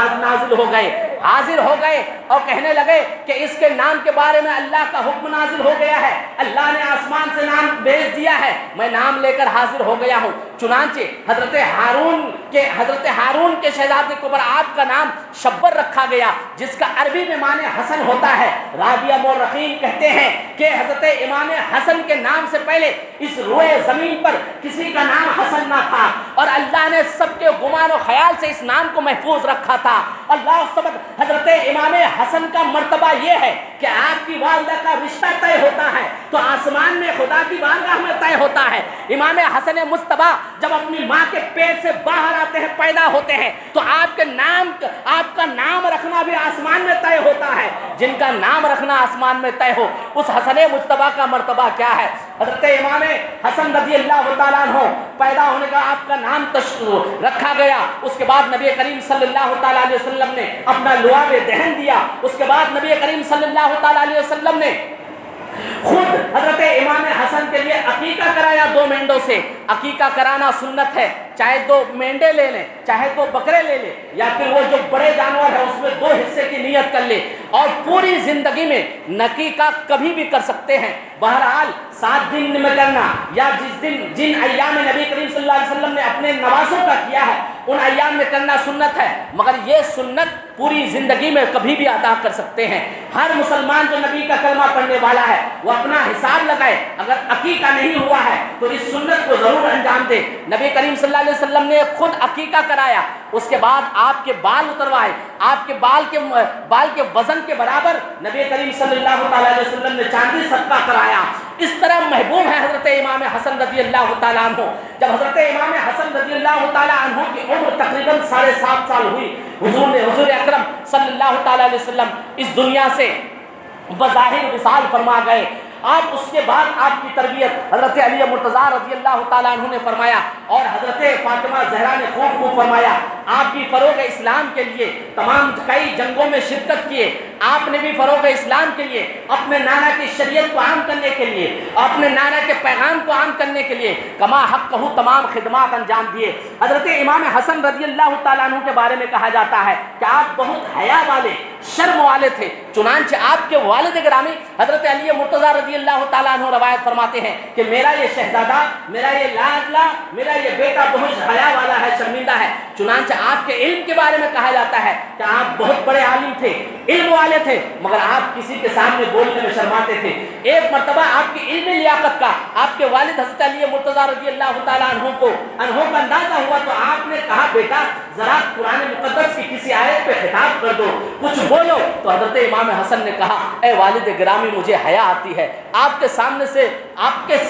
حاضر ہو گئے اور کہنے لگے کہ اس کے نام کے بارے میں اللہ کا حکم نازل ہو گیا ہے، اللہ نے آسمان سے نام بھیج دیا ہے، میں نام لے کر حاضر ہو گیا ہوں۔ چنانچہ حضرت ہارون کے شہزادے کے اوپر آپ کا نام شبر رکھا گیا جس کا عربی میں معنی حسن ہوتا ہے۔ رابعہ مورخین کہتے ہیں کہ حضرت امام حسن کے نام سے پہلے اس روئے زمین پر کسی کا نام حسن نہ تھا اور اللہ نے سب کے گمان و خیال سے اس نام کو محفوظ رکھا تھا۔ اللہ سبحانہ حضرت امام حسن کا مرتبہ یہ ہے کہ آپ کی والدہ کا رشتہ طے ہوتا ہے تو آسمان میں خدا کی بارگاہ میں طے ہوتا ہے۔ امام حسن مصطفیٰ جب اپنی ماں کے پیٹ سے باہر آتے ہیں، پیدا ہوتے ہیں تو آپ کا نام رکھنا بھی آسمان میں طے ہوتا ہے۔ جن کا نام رکھنا آسمان میں طے ہو اس حسن مصطفیٰ کا مرتبہ کیا ہے۔ حضرت امام حسن رضی اللہ تعالیٰ عنہ پیدا ہونے کا آپ کا نام رکھا گیا۔ اس کے بعد نبی کریم صلی اللہ تعالیٰ علیہ وسلم نے اپنا لعاب دہن دیا۔ اس کے بعد نبی کریم صلی اللہ تعالیٰ علیہ وسلم نے خود حضرت امام حسن کے لیے عقیقہ کرایا 2 مینڈوں سے۔ عقیقہ کرانا سنت ہے، چاہے 2 مینڈے لے لیں، چاہے 2 بکرے لے لیں، یا پھر وہ جو بڑے جانور ہے اس میں 2 حصے کی نیت کر لیں اور پوری زندگی میں عقیقہ کبھی بھی کر سکتے ہیں۔ بہرحال 7 دن میں کرنا یا جن ایام نبی کریم صلی اللہ علیہ وسلم نے اپنے نوازوں کا کیا ہے ان ایام میں کرنا سنت ہے، مگر یہ سنت پوری زندگی میں کبھی بھی ادا کر سکتے ہیں۔ ہر مسلمان جو نبی کا کلمہ پڑھنے والا ہے وہ اپنا حساب لگائے، اگر عقیقہ نہیں ہوا ہے تو اس سنت کو ضرور انجام دے۔ نبی کریم صلی اللہ علیہ وسلم نے خود عقیقہ کرایا، اس کے بعد آپ کے بال اتروائے، آپ کے بال کے وزن کے برابر نبی کریم صلی اللہ تعالیٰ علیہ وسلم نے چاندی صدقہ کرایا۔ اس طرح محبوب ہے حضرت امام حسن رضی اللہ تعالیٰ عنہ۔ جب حضرت امام حسن رضی اللہ تعالیٰ عنہ کی عمر تقریباً 7.5 سال ہوئی، حضور اکرم صلی اللہ تعالیٰ علیہ وسلم اس دنیا سے بظاہر وصال فرما گئے۔ آپ اس کے بعد آپ کی تربیت حضرت علی مرتضیٰ رضی اللہ تعالیٰ عنہ نے فرمایا، اور حضرت فاطمہ زہرا نے خوب فرمایا۔ آپ بھی فروغ اسلام کے لیے تمام کئی جنگوں میں شرکت کیے، آپ نے بھی فروغ اسلام کے لیے اپنے نانا کی شریعت کو عام کرنے کے لیے، اپنے نانا کے پیغام کو عام کرنے کے لیے کما حق کہو تمام خدمات انجام دیے۔ حضرت امام حسن رضی اللہ تعالیٰ عنہ کے بارے میں کہا جاتا ہے کہ آپ بہت حیا والے، شرم والے تھے، چنانچہ آپ کے والد گرامی حضرت علی مرتضیٰ رضی اللہ تعالیٰ عنہ روایت فرماتے ہیں کہ میرا یہ شہزادہ، میرا یہ لاڈلا، میرا یہ بیٹا بہت حیا والا ہے، شرمندہ ہے۔ چنانچہ آپ کے علم کے بارے میں کہا جاتا ہے کہ آپ بہت بڑے عالم تھے، علم والے تھے، مگر آپ کسی کے سامنے بولنے میں شرماتے تھے۔ ایک مرتبہ آپ کی علمی لیاقت کا آپ کے والد حضرت علی مرتضیٰ رضی اللہ تعالیٰ عنہ کو اندازہ ہوا تو آپ نے کہا بیٹا ذرا قرآن مقدس کی کسی آیت پہ خطاب کر دو، کچھ بولو۔ تو حضرت امام حسن نے کہا اے والد گرامی مجھے حیا آتی ہے، آپ کے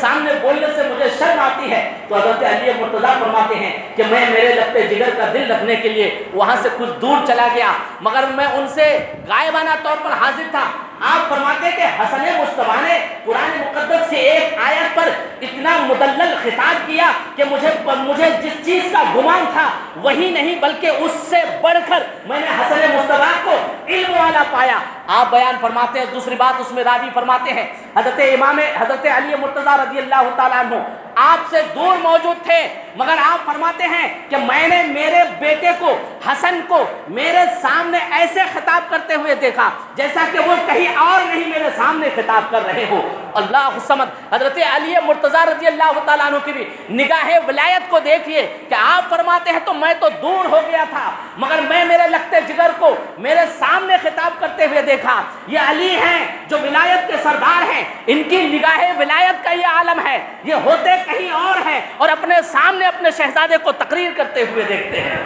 سامنے بولنے سے مجھے شرم آتی ہے۔ تو حضرت علی مرتضیٰ فرماتے ہیں کہ میں میرے لگتے جگر کا دل رکھنے کے لیے وہاں سے کچھ دور چلا گیا، مگر میں ان سے غائبانہ طور پر حاضر تھا۔ آپ فرماتے ہیں کہ حسن مصطفیٰ نے قرآن مقدس کی ایک آیت پر اتنا مدلل خطاب کیا کہ مجھے جس چیز کا گمان تھا وہی نہیں بلکہ اس سے بڑھ کر میں نے حسن مصطفیٰ کو علم والا پایا۔ آپ بیان فرماتے ہیں، دوسری بات اس میں راوی فرماتے ہیں حضرت علی مرتضیٰ رضی اللہ تعالیٰ عنہ آپ سے دور موجود تھے، مگر آپ فرماتے ہیں کہ میں نے میرے بیٹے کو حسن کو میرے سامنے ایسے خطاب کرتے ہوئے دیکھا جیسا کہ وہ کہیں اور نہیں میرے سامنے خطاب کر رہے ہو۔ اللہ الصمد۔ حضرت علی مرتضیٰ رضی اللہ تعالیٰ عنہ کی بھی نگاہ ولایت کو دیکھیے کہ آپ فرماتے ہیں تو میں تو دور ہو گیا تھا، مگر میں میرے لگتے جگر کو میرے سامنے خطاب کرتے ہوئے دیکھا۔ یہ علی ہیں جو ولایت کے سردار ہیں، ان کی نگاہ ولایت کا یہ عالم ہے، یہ ہوتے کہیں اور ہیں اور اپنے سامنے اپنے شہزادے کو تقریر کرتے ہوئے دیکھتے ہیں۔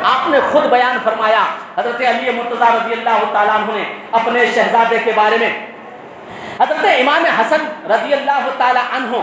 آپ نے خود بیان فرمایا، حضرت علی مرتضیٰ رضی اللہ تعالیٰ عنہ نے اپنے شہزادے کے بارے میں، حضرت امام حسن رضی اللہ تعالیٰ عنہ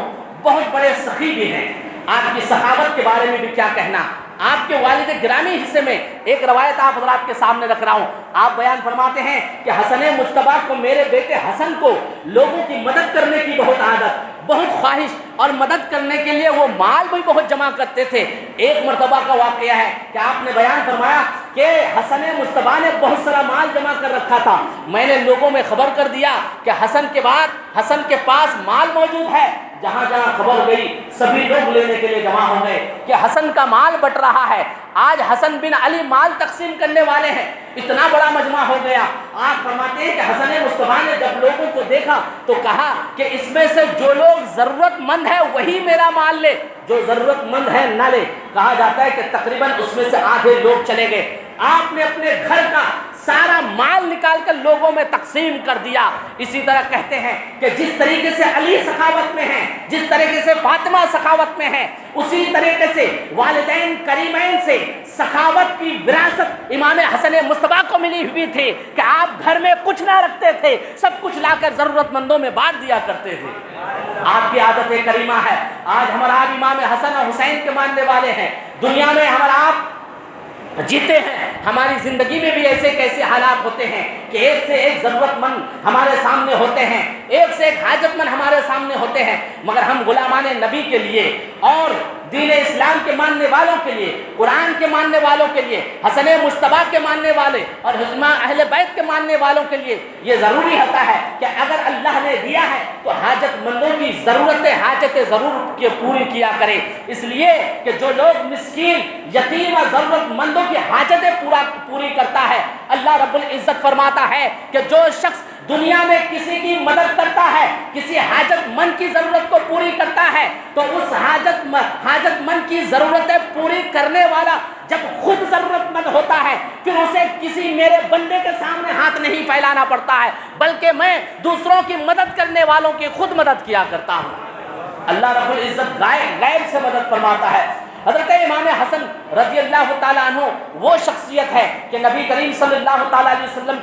بہت بڑے سخی بھی ہیں۔ آپ کی سخاوت کے بارے میں بھی کیا کہنا۔ آپ کے والد گرامی حصے میں ایک روایت آپ حضرات کے سامنے رکھ رہا ہوں۔ آپ بیان فرماتے ہیں کہ حسن مجتبیٰ کو، میرے بیٹے حسن کو لوگوں کی مدد کرنے کی بہت عادت، بہت خواہش، اور مدد کرنے کے لیے وہ مال بھی بہت جمع کرتے تھے۔ ایک مرتبہ کا واقعہ ہے کہ آپ نے بیان فرمایا کہ حسن مجتبیٰ نے بہت سارا مال جمع کر رکھا تھا، میں نے لوگوں میں خبر کر دیا کہ حسن کے پاس مال موجود ہے۔ جہاں جہاں خبر گئی سبھی لوگ لینے کے لیے جمع ہو گئے کہ حسن کا مال بٹ رہا ہے، آج حسن بن علی مال تقسیم کرنے والے ہیں۔ اتنا بڑا مجمع ہو گیا۔ آپ فرماتے ہیں کہ حسن مصطفیٰ نے جب لوگوں کو دیکھا تو کہا کہ اس میں سے جو لوگ ضرورت مند ہے وہی میرا مال لے، جو ضرورت مند ہے نہ لے۔ کہا جاتا ہے کہ تقریباً اس میں سے آدھے لوگ چلے گئے۔ آپ نے اپنے گھر کا سارا مال نکال کر لوگوں میں تقسیم کر دیا۔ اسی طرح کہتے ہیں کہ جس طریقے سے علی سخاوت میں ہیں، جس طریقے سے فاطمہ سخاوت میں ہیں، اسی طریقے سے والدین کریمین سے سخاوت کی وراثت امام حسن مصطفیٰ کو ملی ہوئی تھی کہ آپ گھر میں کچھ نہ رکھتے تھے، سب کچھ لا کر ضرورت مندوں میں بانٹ دیا کرتے تھے۔ آپ کی عادت کریمہ ہے۔ آج ہمارا آپ امام حسن اور حسین کے ماننے والے ہیں، دنیا میں ہمارا آپ جیتے ہیں، ہماری زندگی میں بھی ایسے کیسے حالات ہوتے ہیں کہ ایک سے ایک ضرورت مند ہمارے سامنے ہوتے ہیں، ایک سے ایک حاجت مند ہمارے سامنے ہوتے ہیں، مگر ہم غلامان نبی کے لیے اور دین اسلام کے ماننے والوں کے لیے، قرآن کے ماننے والوں کے لیے، حسن مجتبیٰ کے ماننے والے اور اہل بیت کے ماننے والوں کے لیے یہ ضروری ہوتا ہے کہ اگر اللہ نے دیا ہے تو حاجت مندوں کی حاجتیں ضرور پوری کیا کرے۔ اس لیے کہ جو لوگ مسکین، یتیم اور ضرورت مندوں کی حاجتیں پوری کرتا ہے، اللہ رب العزت فرماتا ہے کہ جو شخص دنیا میں کسی کی مدد کرتا ہے، کسی حاجت مند کی ضرورت کو پوری کرتا ہے، تو اس حاجت مند کی ضرورتیں پوری کرنے والا جب خود ضرورت مند ہوتا ہے پھر اسے کسی میرے بندے کے سامنے ہاتھ نہیں پھیلانا پڑتا ہے، بلکہ میں دوسروں کی مدد کرنے والوں کی خود مدد کیا کرتا ہوں۔ اللہ رب العزت غیب سے مدد فرماتا ہے۔ حضرت امام حسن رضی اللہ تعالیٰ عنہ وہ شخصیت ہے کہ نبی کریم صلی اللہ تعالیٰ علیہ وسلم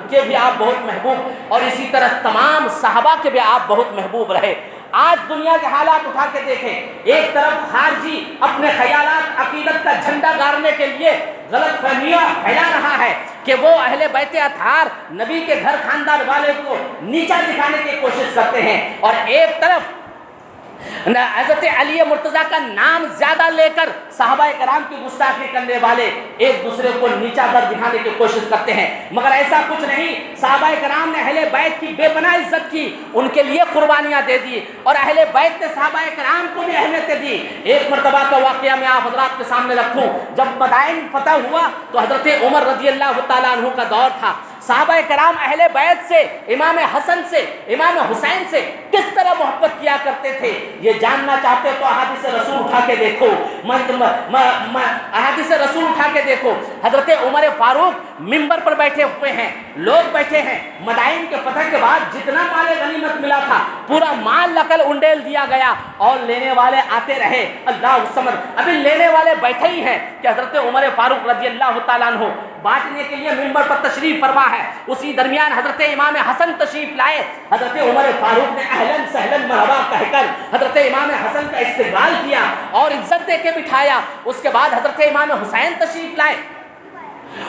کے بھی آپ بہت محبوب، اور اسی طرح تمام صحابہ کے بھی آپ بہت محبوب رہے۔ آج دنیا کے حالات اٹھا کے دیکھیں، ایک طرف خارجی اپنے خیالات عقیدت کا جھنڈا گاڑنے کے لیے غلط فہمیاں پھیلا رہا ہے کہ وہ اہل بیت اطہار نبی کے گھر خاندان والے کو نیچا دکھانے کی کوشش کرتے ہیں، اور ایک طرف حضرت علی مرتضیٰ کا نام زیادہ لے کر صحابہ کرام کی گستاخی کرنے والے ایک دوسرے کو نیچا کر دکھانے کی کوشش کرتے ہیں، مگر ایسا کچھ نہیں۔ صحابہ کرام نے اہل بیت کی بے پناہ عزت کی، ان کے لیے قربانیاں دے دی، اور اہل بیت نے صحابہ کرام کو بھی اہمیت دی۔ ایک مرتبہ کا واقعہ میں آپ حضرات کے سامنے رکھوں، جب مدائن فتح ہوا تو حضرت عمر رضی اللہ تعالیٰ عنہ کا دور تھا۔ صحابہ کرام اہل بیت سے، امام حسن سے، امام حسین سے کس طرح محبت کیا کرتے تھے، یہ جاننا چاہتے تو احادیث رسول اٹھا کے دیکھو، احادیث رسول اٹھا کے دیکھو۔ حضرت عمر فاروق منبر پر بیٹھے ہوئے ہیں، لوگ بیٹھے ہیں، مدائن کے فتح کے بعد جتنا مال غنیمت ملا تھا پورا مال نقل انڈیل دیا گیا، اور لینے والے آتے رہے۔ اللہ الصمد، ابھی لینے والے بیٹھے ہی ہیں کہ حضرت عمر فاروق رضی اللہ تعالیٰ عنہ بانٹنے کے لیے منبر پر تشریف فرما ہے۔ اسی درمیان حضرت امام حسن تشریف لائے، حضرت عمر فاروق نے اہلاً سہلاً مرحبا کہہ کر حضرت امام حسن کا استقبال کیا اور عزت دے کے بٹھایا۔ اس کے بعد حضرت امام حسین تشریف لائے،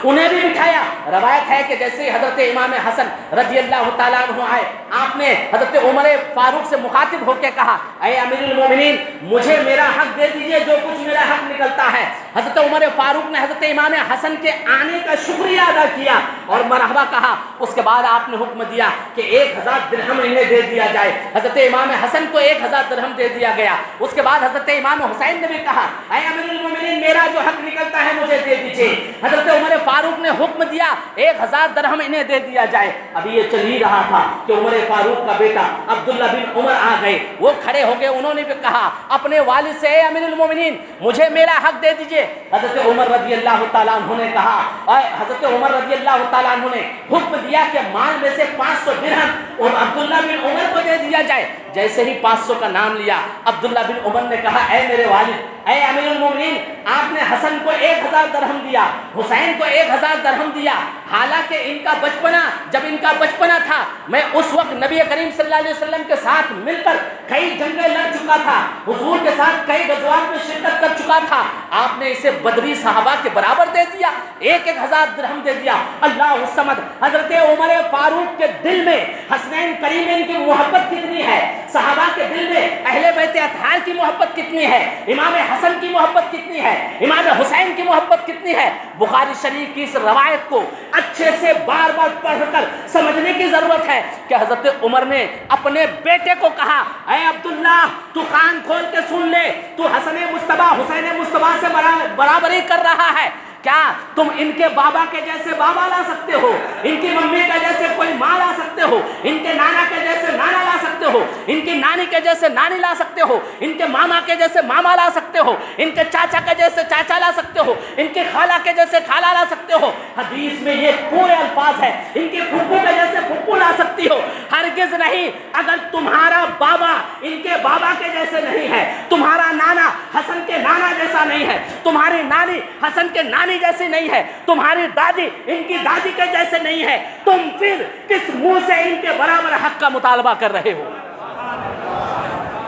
انہیں بھی بٹھایا۔ روایت ہے کہ جیسے حضرت امام حسن رضی اللہ تعالیٰ عنہ آئے، آپ نے حضرت عمر فاروق سے مخاطب ہو کے کہا، اے امیر المومنین، مجھے میرا حق دے دیجئے، جو کچھ میرا حق نکلتا ہے۔ حضرت عمر فاروق نے حضرت امام حسن کے آنے کا شکریہ ادا کیا اور مرحبا کہا۔ اس کے بعد آپ نے حکم دیا کہ 1000 درہم انہیں دے دیا جائے۔ حضرت امام حسن کو 1000 درہم دے دیا گیا۔ اس کے بعد حضرت امام حسین نے بھی کہا، اے امیر المومنین، میرا جو حق نکلتا ہے مجھے دے دیجئے۔ حضرت عمر فاروق نے حکم دیا 1000 درہم انہیں دے دیا جائے۔ ابھی یہ چل ہی رہا تھا کہ عمر فاروق کا بیٹا عبداللہ بن عمر آ گئے، وہ کھڑے ہو گئے، انہوں نے بھی کہا اپنے والد سے، اے امیر المومنین، مجھے میرا حق دے دیجئے۔ حضرت عمر رضی اللہ تعالیٰ عنہ نے کہا، اور حضرت عمر رضی اللہ تعالیٰ عنہ نے حکم دیا کہ مال میں سے 500 درہم اور عبداللہ بن عمر کو دے دیا جائے۔ جیسے ہی 500 کا نام لیا، عبداللہ بن عمر نے کہا، اے میرے والد، اے امیر المومنین، آپ نے حسن کو 1000 درہم دیا، حسین کو 1000 درہم دیا، حالانکہ ان کا بچپنا، جب ان کا بچپنا تھا میں اس وقت نبی کریم صلی اللہ علیہ وسلم کے ساتھ مل کر کئی جنگیں لڑ چکا تھا، حضور کے ساتھ کئی غزوات میں شرکت کر چکا تھا، آپ نے اسے بدری صحابہ کے برابر دے دیا، 1000 درہم دے دیا۔ اللہ الصمد، حضرت عمر فاروق کے دل میں حسنین کریمین کی محبت کتنی ہے، صحابہ کے دل میں اہل بیت اطہار کی محبت کتنی ہے، امام حسن کی محبت کتنی ہے، امام حسین کی محبت کتنی ہے۔ بخاری شریف کی اس روایت کو اچھے سے بار بار پڑھ کر سمجھنے کی ضرورت ہے کہ حضرت عمر نے اپنے بیٹے کو کہا، اے عبداللہ، تو کان کھول کے سن لے، تو حسن مصطفیٰ حسین مصطفیٰ سے برابری کر رہا ہے، کیا تم ان کے بابا کے جیسے بابا لا سکتے ہو، ان کی ممی کے جیسے کوئی ماں لا سکتے ہو، ان کے نانا کے جیسے نانا لا سکتے ہو، ان کی نانی کے جیسے نانی لا سکتے ہو، ان کے ماما کے جیسے ماما لا سکتے ہو، ان کے چاچا کے جیسے چاچا لا سکتے ہو، ان کے خالہ کے جیسے خالہ لا سکتے ہو۔ حدیث میں یہ پورے الفاظ ہیں، ان کے پھپھو کے جیسے پھپھو لا سکتی ہو، ہرگز نہیں۔ اگر تمہارا بابا ان کے بابا کے جیسے نہیں ہے، تمہارا نانا حسن کے نانا جیسا نہیں ہے، تمہاری نانی حسن کے نانی جیسی نہیں ہے، تمہاری دادی ان کی دادی کے جیسے نہیں ہے، تم پھر کس منہ سے ان کے برابر حق کا مطالبہ کر رہے ہو؟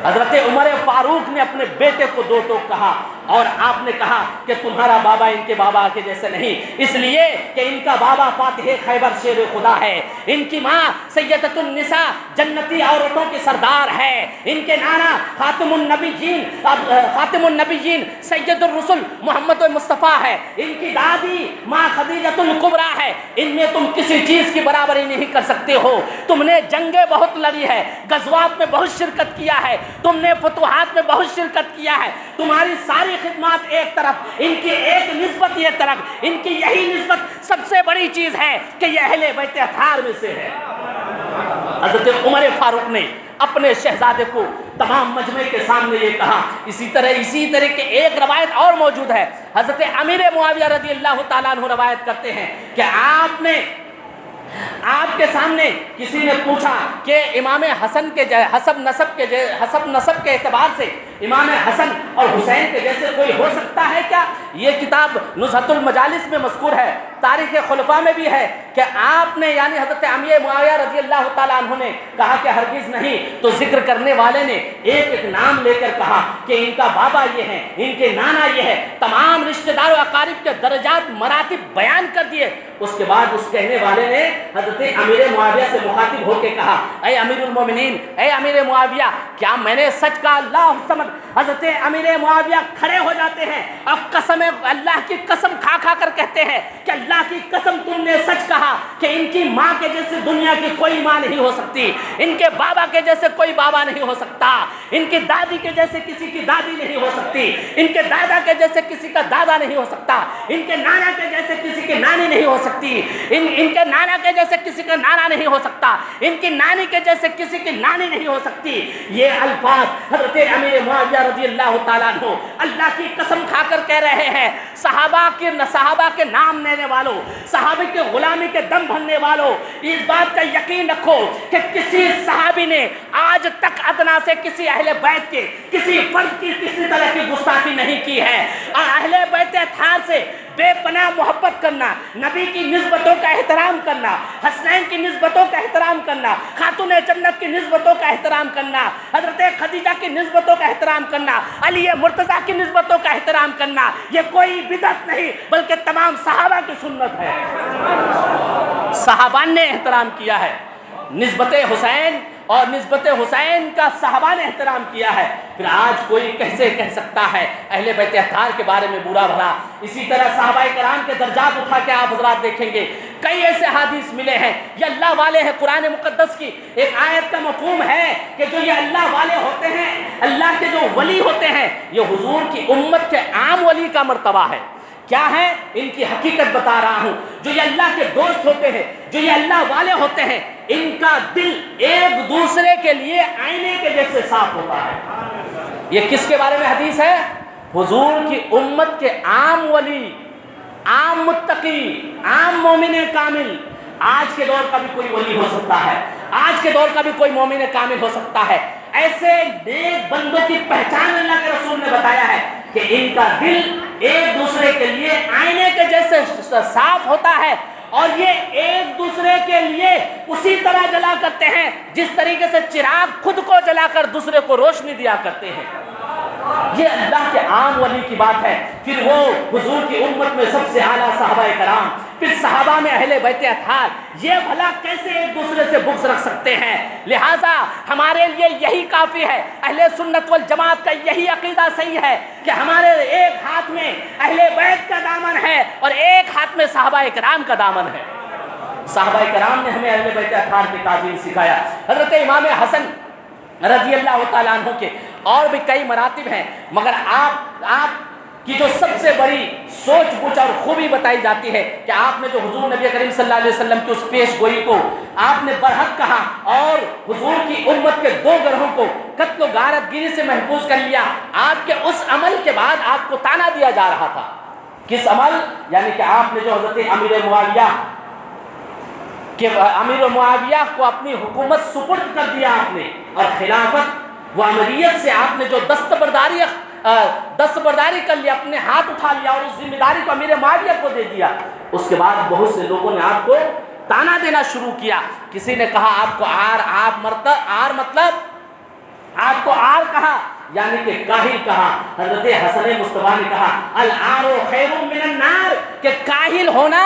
حضرت عمر فاروق نے اپنے بیٹے کو دو ٹوک کہا، اور آپ نے کہا کہ تمہارا بابا ان کے بابا کے جیسے نہیں، اس لیے کہ ان کا بابا فاتح خیبر شیر خدا ہے، ان کی ماں سیدۃ النساء جنتی عورتوں کی سردار ہے، ان کے نانا خاتم النبیین سید الرسل محمد مصطفیٰ ہے، ان کی دادی ماں خدیجۃ الکبریٰ ہے، ان میں تم کسی چیز کی برابری نہیں کر سکتے ہو۔ تم نے جنگیں بہت لڑی ہے، غزوات میں بہت شرکت کیا ہے، تم نے فتوحات میں بہت شرکت کیا ہے، تمہاری ساری خدمات ایک طرف، ان کی ایک نسبت یہ طرف، ان کی یہی نسبت سب سے بڑی چیز ہے کہ یہ اہل بیت اطہار میں سے ہے۔ حضرت عمر فاروق نے اپنے شہزادے کو تمام مجمع کے سامنے یہ کہا۔ اسی طرح کے ایک روایت اور موجود ہے، حضرت امیر معاویہ رضی اللہ تعالیٰ عنہ روایت کرتے ہیں کہ آپ کے سامنے کسی نے پوچھا کہ امام حسن کے حسب نسب کے اعتبار سے امام حسن اور حسین کے جیسے کوئی ہو سکتا ہے کیا؟ یہ کتاب نزہۃ المجالس میں مذکور ہے، تاریخ خلفاء میں بھی ہے کہ آپ نے یعنی حضرت امیر معاویہ رضی اللہ تعالیٰ عنہ نے کہا کہ ہرگز نہیں، تو ذکر کرنے والے نے ایک ایک نام لے کر کہا کہ ان کا بابا یہ ہے، ان کے نانا یہ ہے، تمام رشتہ دار و اقارب کے درجات مراتب بیان کر دیے۔ اس کے بعد اس کہنے والے نے حضرت امیر معاویہ سے مخاطب ہو کے کہا، اے امیر المومنین، اے امیر معاویہ، کیا میں نے سچ کہا؟ اللہ سمجھ۔ حضرت امیر معاویہ کھڑے ہو جاتے ہیں اور قسم اللہ کی قسم کھا کھا کر کہتے ہیں کہ اللہ کی قسم تم نے سچ کہا کہ ان کی ماں کے جیسے دنیا کی کوئی ماں نہیں ہو سکتی، ان کے بابا کے جیسے کوئی بابا نہیں ہو سکتا، ان کی دادی کے جیسے کسی کی دادی نہیں ہو سکتی، ان کے دادا کے جیسے کسی کا دادا نہیں ہو سکتا، ان کے نانا کے جیسے کسی کی نانی نہیں ہو سکتی، ان کے نانا کے جیسے کسی کا نانا نہیں ہو سکتا، ان کی نانی کے جیسے کسی کی نانی نہیں ہو سکتی۔ یہ الفاظ حضرت امیر معاویہ رضی اللہ تعالیٰ عنہ اللہ کی قسم کھا کر کہہ رہے ہیں۔ صحابہ کے نام لینے والوں، صحابہ کے غلامی کے دم بھرنے والوں، اس بات کا یقین رکھو کہ کسی صحابی نے آج تک ادنا سے کسی اہل بیت کے کسی فرد کی کسی طرح کی گستاخی نہیں کی ہے، اور اہل بیت اطہار سے بے پناہ محبت کرنا، نبی کی نسبتوں کا احترام کرنا، حسنین کی نسبتوں کا احترام کرنا، خاتون جنت کی نسبتوں کا احترام کرنا، حضرت خدیجہ کی نسبتوں کا احترام کرنا، علی مرتضیٰ کی نسبتوں کا احترام کرنا، یہ کوئی بدعت نہیں بلکہ تمام صحابہ کی سنت ہے۔ صحابہ نے احترام کیا ہے، نسبت حسین اور نسبت حسین کا صحابہ نے احترام کیا ہے، پھر آج کوئی کیسے کہہ سکتا ہے اہل بیت اطہار کے بارے میں برا بھلا؟ اسی طرح صحابہ کرام کے درجات اٹھا کے آپ حضرات دیکھیں گے، کئی ایسے حدیث ملے ہیں یہ اللہ والے ہیں۔ قرآن مقدس کی ایک آیت کا مفہوم ہے کہ جو یہ اللہ والے ہوتے ہیں، اللہ کے جو ولی ہوتے ہیں، یہ حضور کی امت کے عام ولی کا مرتبہ ہے۔ کیا ہے؟ ان کی حقیقت بتا رہا ہوں۔ جو یہ اللہ کے دوست ہوتے ہیں، جو یہ اللہ والے ہوتے ہیں، ان کا دل ایک دوسرے کے لیے آئینے کے جیسے صاف ہوتا ہے۔ یہ کس کے بارے میں حدیث ہے؟ حضور کی امت کے عام ولی، عام متقی، عام مومن کامل۔ آج کے دور کا بھی کوئی ولی ہو سکتا ہے، آج کے دور کا بھی کوئی مومن کامل ہو سکتا ہے۔ ایسے نیک بندوں کی پہچان اللہ کے رسول نے بتایا ہے کہ ان کا دل ایک دوسرے کے لیے آئینے کے جیسے صاف ہوتا ہے، اور یہ ایک دوسرے کے لیے اسی طرح جلا کرتے ہیں جس طریقے سے چراغ خود کو جلا کر دوسرے کو روشنی دیا کرتے ہیں۔ یہ اللہ کے عام ولی کی بات ہے۔ پھر وہ حضور کی امت میں سب سے اعلیٰ صحابہ کرام، پھر صحابہ میں اہل بیت اطہار، یہ بھلا کیسے ایک دوسرے سے بغض رکھ سکتے ہیں؟ لہٰذا ہمارے لیے یہی کافی ہے، اہل سنت والجماعت کا یہی عقیدہ صحیح ہے کہ ہمارے ایک ہاتھ میں اہل بیت کا دامن ہے اور ایک ہاتھ میں صحابہ کرام کا دامن ہے۔ صحابہ کرام نے ہمیں اہل بیت اطہار کی تعظیم سکھایا۔ حضرت امام حسن رضی اللہ تعالیٰ عنہ کے اور بھی کئی مراتب ہیں، مگر آپ کی جو سب سے بڑی سوچ بوجھ اور خوبی بتائی جاتی ہے کہ آپ نے جو حضور نبی کریم صلی اللہ علیہ وسلم کی اس پیش گوئی کو آپ نے برحق کہا اور حضور کی امت کے دو گروہوں کو قتل و غارت گیری سے محفوظ کر لیا۔ آپ کے اس عمل کے بعد آپ کو تانا دیا جا رہا تھا۔ کس عمل؟ یعنی کہ آپ نے جو حضرت امیر معاویہ کو اپنی حکومت سپرد کر دیا آپ نے، اور خلافت و امریت سے آپ نے جو دستبرداری کر لیا، اپنے ہاتھ اٹھا لیا اور اس ذمہ داری کو امیر معاویہ کو دے دیا، اس کے بعد بہت سے لوگوں نے آپ کو تانا دینا شروع کیا۔ کسی نے کہا آپ کو آپ کو آر کہا، یعنی کہ کاہل کہا۔ حضرت حسن مصطفیٰ نے کہا العار خیر من النار، کہ کاہل ہونا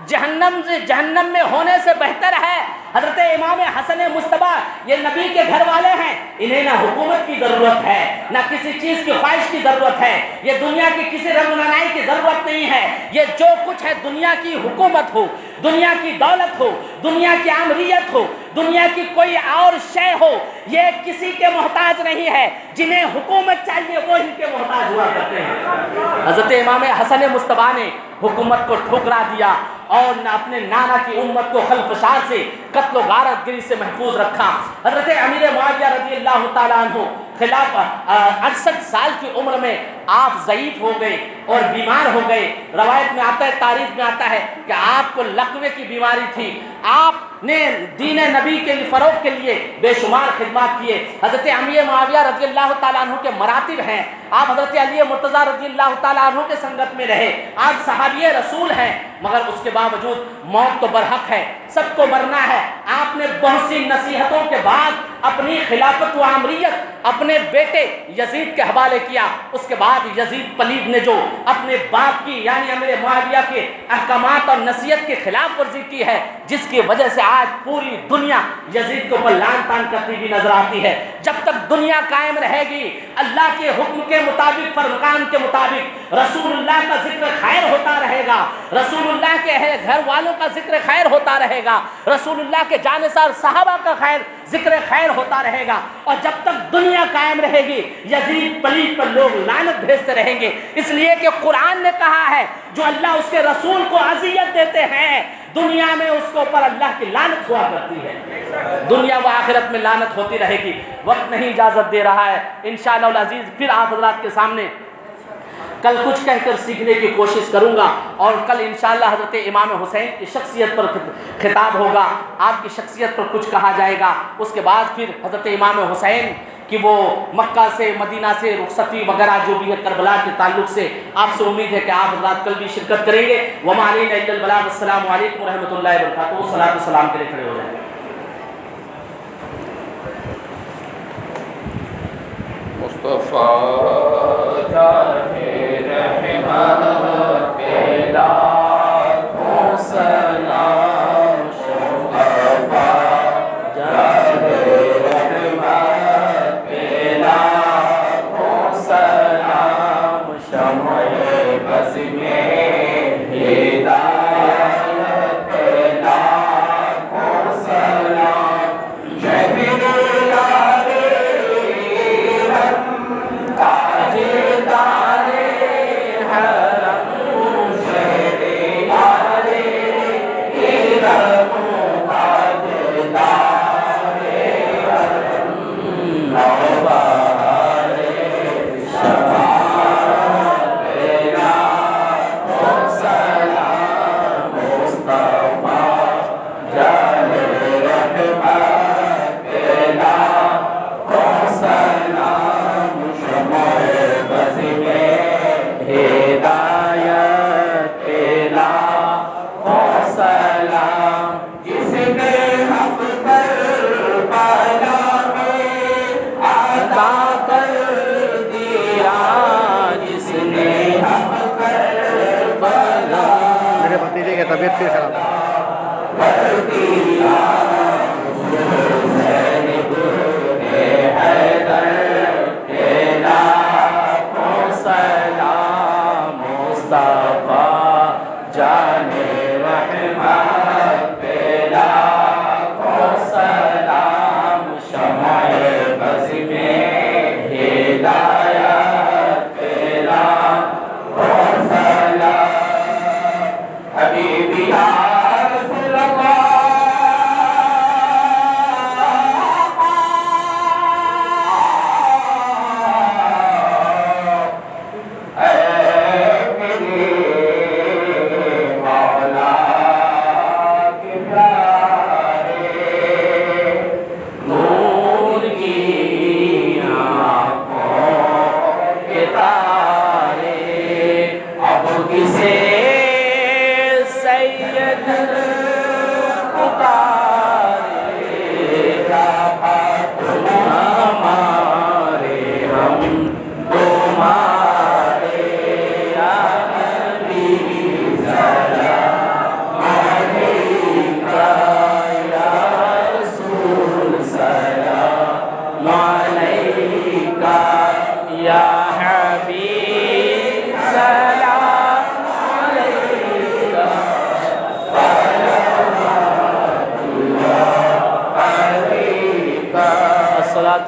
جہنم میں ہونے سے بہتر ہے۔ حضرت امام حسن مصطفیٰ یہ نبی کے گھر والے ہیں، انہیں نہ حکومت کی ضرورت ہے، نہ کسی چیز کی خواہش کی ضرورت ہے، یہ دنیا کی کسی رنگنائی کی ضرورت نہیں ہے۔ یہ جو کچھ ہے، دنیا کی حکومت ہو، دنیا کی دولت ہو، دنیا کی آمریت ہو، دنیا کی کوئی اور شے ہو، یہ کسی کے محتاج نہیں ہے۔ جنہیں حکومت چاہیے وہ ان کے محتاج ہوا کرتے ہیں۔ حضرت امام حسن مصطفیٰ نے حکومت کو ٹھکرا دیا اور نہ اپنے نانا کی امت کو خلفشار سے قتل و غارت گری سے محفوظ رکھا۔ حضرت امیر معاویہ رضی اللہ تعالیٰ عنہ خلاف 68 سال کی عمر میں آپ ضعیف ہو گئے اور بیمار ہو گئے۔ روایت میں آتا ہے، تاریخ میں آتا ہے کہ آپ کو لقوے کی بیماری تھی۔ آپ نے دین نبی کے فروغ کے لیے بے شمار خدمات کیے۔ حضرت امیر معاویہ رضی اللہ تعالیٰ عنہ کے مراتب ہیں۔ آپ حضرت علی مرتضیٰ رضی اللہ تعالیٰ عنہ کے سنگت میں رہے۔ آپ صحابی رسول ہیں، مگر اس کے باوجود موت تو برحق ہے، سب کو مرنا ہے۔ آپ نے بہت سی نصیحتوں کے بعد اپنی خلافت و آمریت اپنے بیٹے یزید کے حوالے کیا۔ اس کے بعد یزید پلید نے جو اپنے باپ کی یعنی امیر معاویہ کے احکامات اور نصیحت کی خلاف ورزی کی ہے، جس کی وجہ سے آج پوری دنیا یزید کے اوپر لعن طعن کرتی ہوئی نظر آتی ہے۔ جب تک دنیا قائم رہے گی، اللہ کے حکم کے مطابق، فرمان کے مطابق رسول اللہ کا ذکر خیر ہوتا رہے گا، رسول اللہ کے گھر والوں کا ذکر خیر ہوتا رہے گا، رسول اللہ کے جانثار صحابہ کا ذکر خیر ہوتا رہے گا، اور جب تک دنیا قائم رہے گی یزید پلید پر لوگ لعنت بھیجتے رہیں گے۔ اس لیے کہ قرآن نے کہا ہے جو اللہ اس کے رسول کو اذیت دیتے ہیں دنیا میں اس کے اوپر اللہ کی لعنت ہوا کرتی ہے، دنیا و آخرت میں لعنت ہوتی رہے گی۔ وقت نہیں اجازت دے رہا ہے، انشاءاللہ العزیز پھر آپ حضرات کے سامنے کل کچھ کہہ کر سیکھنے کی کوشش کروں گا، اور کل انشاءاللہ حضرت امام حسین کی شخصیت پر خطاب ہوگا، آپ کی شخصیت پر کچھ کہا جائے گا۔ اس کے بعد پھر حضرت امام حسین کہ وہ مکہ سے مدینہ سے رخصتی وغیرہ جو بھی ہے کربلا کے تعلق سے آپ سے امید ہے کہ آپ حضرات کل بھی شرکت کریں گے۔ وما علینا الا البلاغ۔ السلام علیکم ورحمۃ اللہ وبرکاتہ۔ صلاۃ والسلام کے لیے کھڑے ہو جائیں۔ مصطفیٰ جانے رحمت پہ لاکھوں سلام، مصطفیٰ جانے رحمت پہ لاکھوں سلام، شمع بز میں ہدایت پہ لاکھوں سلام، طبیعت پھر خراب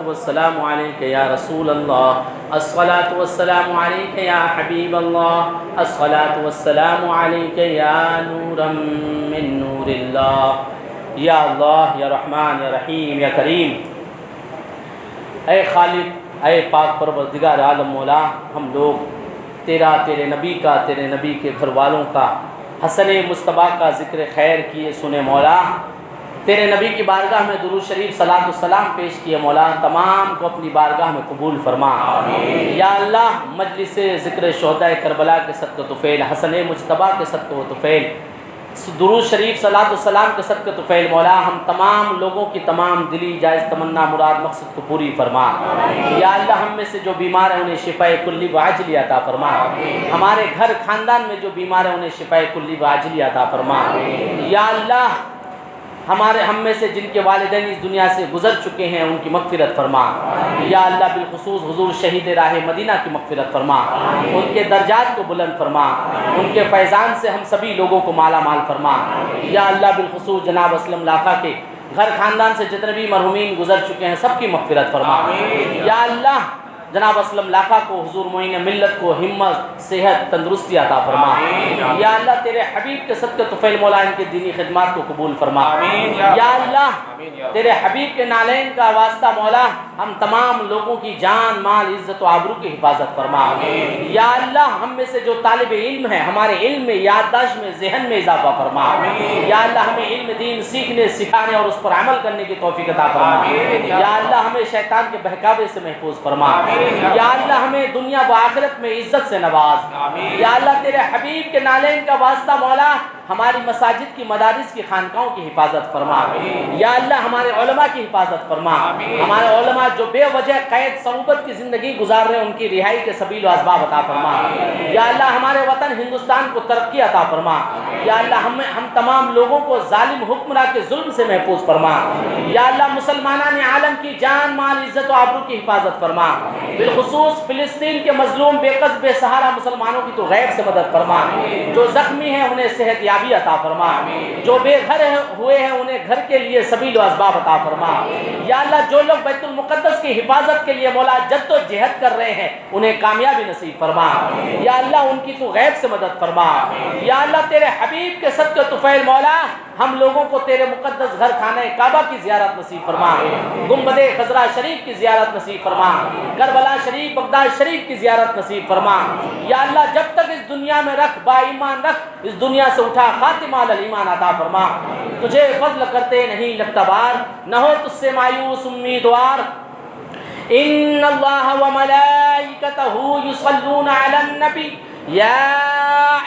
والسلام علیک یا رسول اللہ، الصلاۃ والسلام علیک یا حبیب اللہ، الصلاۃ والسلام علیک یا نورا من نور اللہ۔ یا اللہ یا رحمان یا رحیم یا کریم، اے خالق اے پاک پروردگار عالم مولا، ہم لوگ تیرے نبی کا، تیرے نبی کے گھر والوں کا، حسن مصطفیٰ کا ذکر خیر کیے سنے مولا، تیرے نبی کی بارگاہ میں درود شریف صلاۃ السلام پیش کیے مولا، تمام کو اپنی بارگاہ میں قبول فرما۔ یا اللہ مجلس ذکر شہداء کربلا کے صدقہ طفیل، حسن مجتبیٰ کے صدقہ طفیل، درود شریف صلاۃ السلام کے صدقہ طفیل مولا، ہم تمام لوگوں کی تمام دلی جائز تمنا مراد مقصد کو پوری فرما۔ یا اللہ ہم میں سے جو بیمار ہیں انہیں شفاء کلی و عاجلی عطا فرما، ہمارے گھر خاندان میں جو بیمار ہیں انہیں شفاء کلی و عاجلی عطا فرما۔ یا اللہ ہم میں سے جن کے والدین اس دنیا سے گزر چکے ہیں ان کی مغفرت فرما۔ یا اللہ بالخصوص حضور شہید راہ مدینہ کی مغفرت فرما، ان کے درجات کو بلند فرما، ان کے فیضان سے ہم سبھی لوگوں کو مالا مال فرما۔ یا اللہ بالخصوص جناب اسلم لاقہ کے گھر خاندان سے جتنے بھی مرحومین گزر چکے ہیں سب کی مغفرت فرما۔ یا اللہ جناب اسلم لاقہ کو، حضور معین ملت کو ہمت، صحت، تندرستی عطا فرما۔ یا اللہ تیرے حبیب کے صدقہ طفیل مولا ان کے دینی خدمات کو قبول فرما۔ یا اللہ تیرے حبیب کے نالین کا واسطہ مولا ہم تمام لوگوں کی جان مال عزت و آبرو کی حفاظت فرما۔ یا اللہ ہم میں سے جو طالب علم ہیں ہمارے علم میں، یادداشت میں، ذہن میں اضافہ فرما۔ یا اللہ ہمیں علم دین سیکھنے، سکھانے اور اس پر عمل کرنے کی توفیق عطا فرما۔ یا اللہ ہمیں شیطان کے بہکاوے سے محفوظ فرما۔ یا اللہ ہمیں دنیا و آخرت میں عزت سے نواز۔ یا اللہ تیرے حبیب کے نالین کا واسطہ مولا ہماری مساجد کی، مدارس کی، خانقاہوں کی حفاظت فرما۔ یا اللہ ہمارے علماء کی حفاظت فرما، ہمارے علماء جو بے وجہ قید صعوبت کی زندگی گزار رہے ہیں ان کی رہائی کے سبیل و اسباب عطا فرما۔ یا اللہ ہمارے وطن ہندوستان کو ترقی عطا فرما۔ یا اللہ ہم تمام لوگوں کو ظالم حکمراں کے ظلم سے محفوظ فرما۔ یا اللہ مسلمانان عالم کی جان مال عزت و آبرو کی حفاظت فرما، بالخصوص فلسطین کے مظلوم بے قصد بے سہارا مسلمانوں کی تو غیب سے مدد فرما، جو زخمی ہیں انہیں صحت یابی عطا فرما، جو بے گھر ہوئے ہیں انہیں گھر کے لیے سبیل و اسباب عطا فرما۔ یا اللہ جو لوگ بیت المقدس کی حفاظت کے لیے مولا جد و جہد کر رہے ہیں انہیں کامیابی نصیب فرما۔ یا اللہ ان کی تو غیب سے مدد فرما۔ یا اللہ تیرے حبیب کے صدقہ طفیل مولا ہم لوگوں کو تیرے مقدس گھر خانہ کعبہ کی زیارت نصیب فرما، گنبد خضرا شریف کی زیارت نصیب فرما، کربلا شریف، بغداد شریف کی زیارت نصیب فرما۔ یا اللہ جب تک اس دنیا میں رکھ، با ایمان رکھ، اس دنیا سے اٹھا خاتمہ علی الایمان عطا فرما۔ تجھے فضل کرتے نہیں لگتا بار، نہ ہو تجھ سے مایوس امیدوار۔ ان اللہ وملائکتہ یصلون علی النبی یا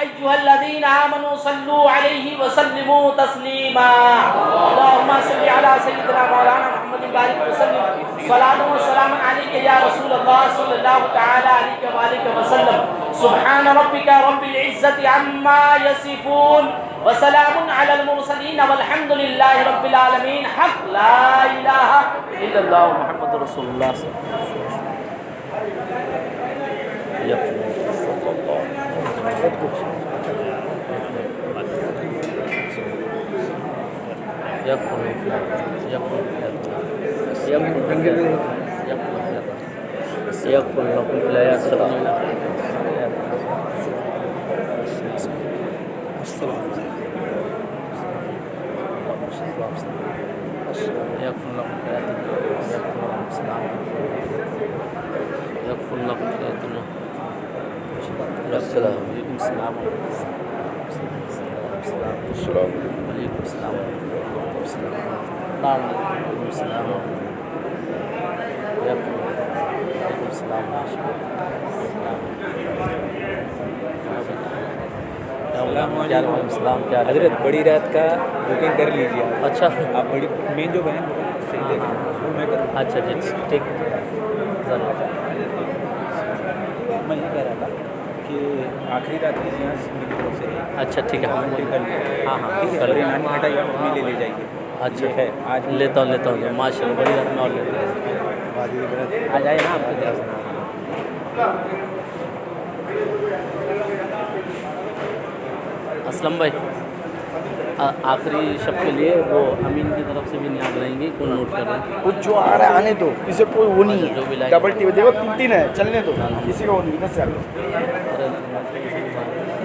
ایھا الذین آمنوا صلوا علیہ وسلموا تسلیما۔ اللہم صل علی سیدنا مولانا محمد بارک وسلم، صلاۃ و سلام علیک یا رسول اللہ صلی اللہ تعالی علیہ وآلہ وسلم۔ سبحان ربک رب العزۃ عما یصفون وسلام علی المرسلین والحمد للہ رب العالمین۔ حق لا الہ الا اللہ محمد رسول اللہ صلی اللہ علیہ وسلم۔ حضرت بڑی رات کا بکنگ کر لیجیے۔ اچھا آپ بڑی مین جو بہن صحیح دیکھیں وہ میں کروں۔ اچھا جی ٹھیک ضرور۔ میں یہ کہہ رہا تھا کہ آخری رات کی یہاں میری طرف سے اچھا ٹھیک ہے، کر لیجیے۔ ہاں ہاں ٹھیک ہے، کر بڑی نانی ہٹائیے آپ اپنے لے جائیے۔ اچھا یہ ہے آج لیتا ہوں ماشاء اللہ، بڑی رات میں اور لیتا ہوں۔ آ جائے نا آپ کے پاس۔ اسلم بھائی آخری شب کے لیے وہ امین کی طرف سے بھی نیاز رہیں گی، کون نوٹ کر رہے ہیں؟ کچھ جو آ رہا ہے آنے دو، اسے کوئی وہ نہیں جو بھی ہے، لائق ڈبل ٹی دیکھو 3 ہے، چلنے دو، کسی کا وہ نہیں، ادھر سے آ لو۔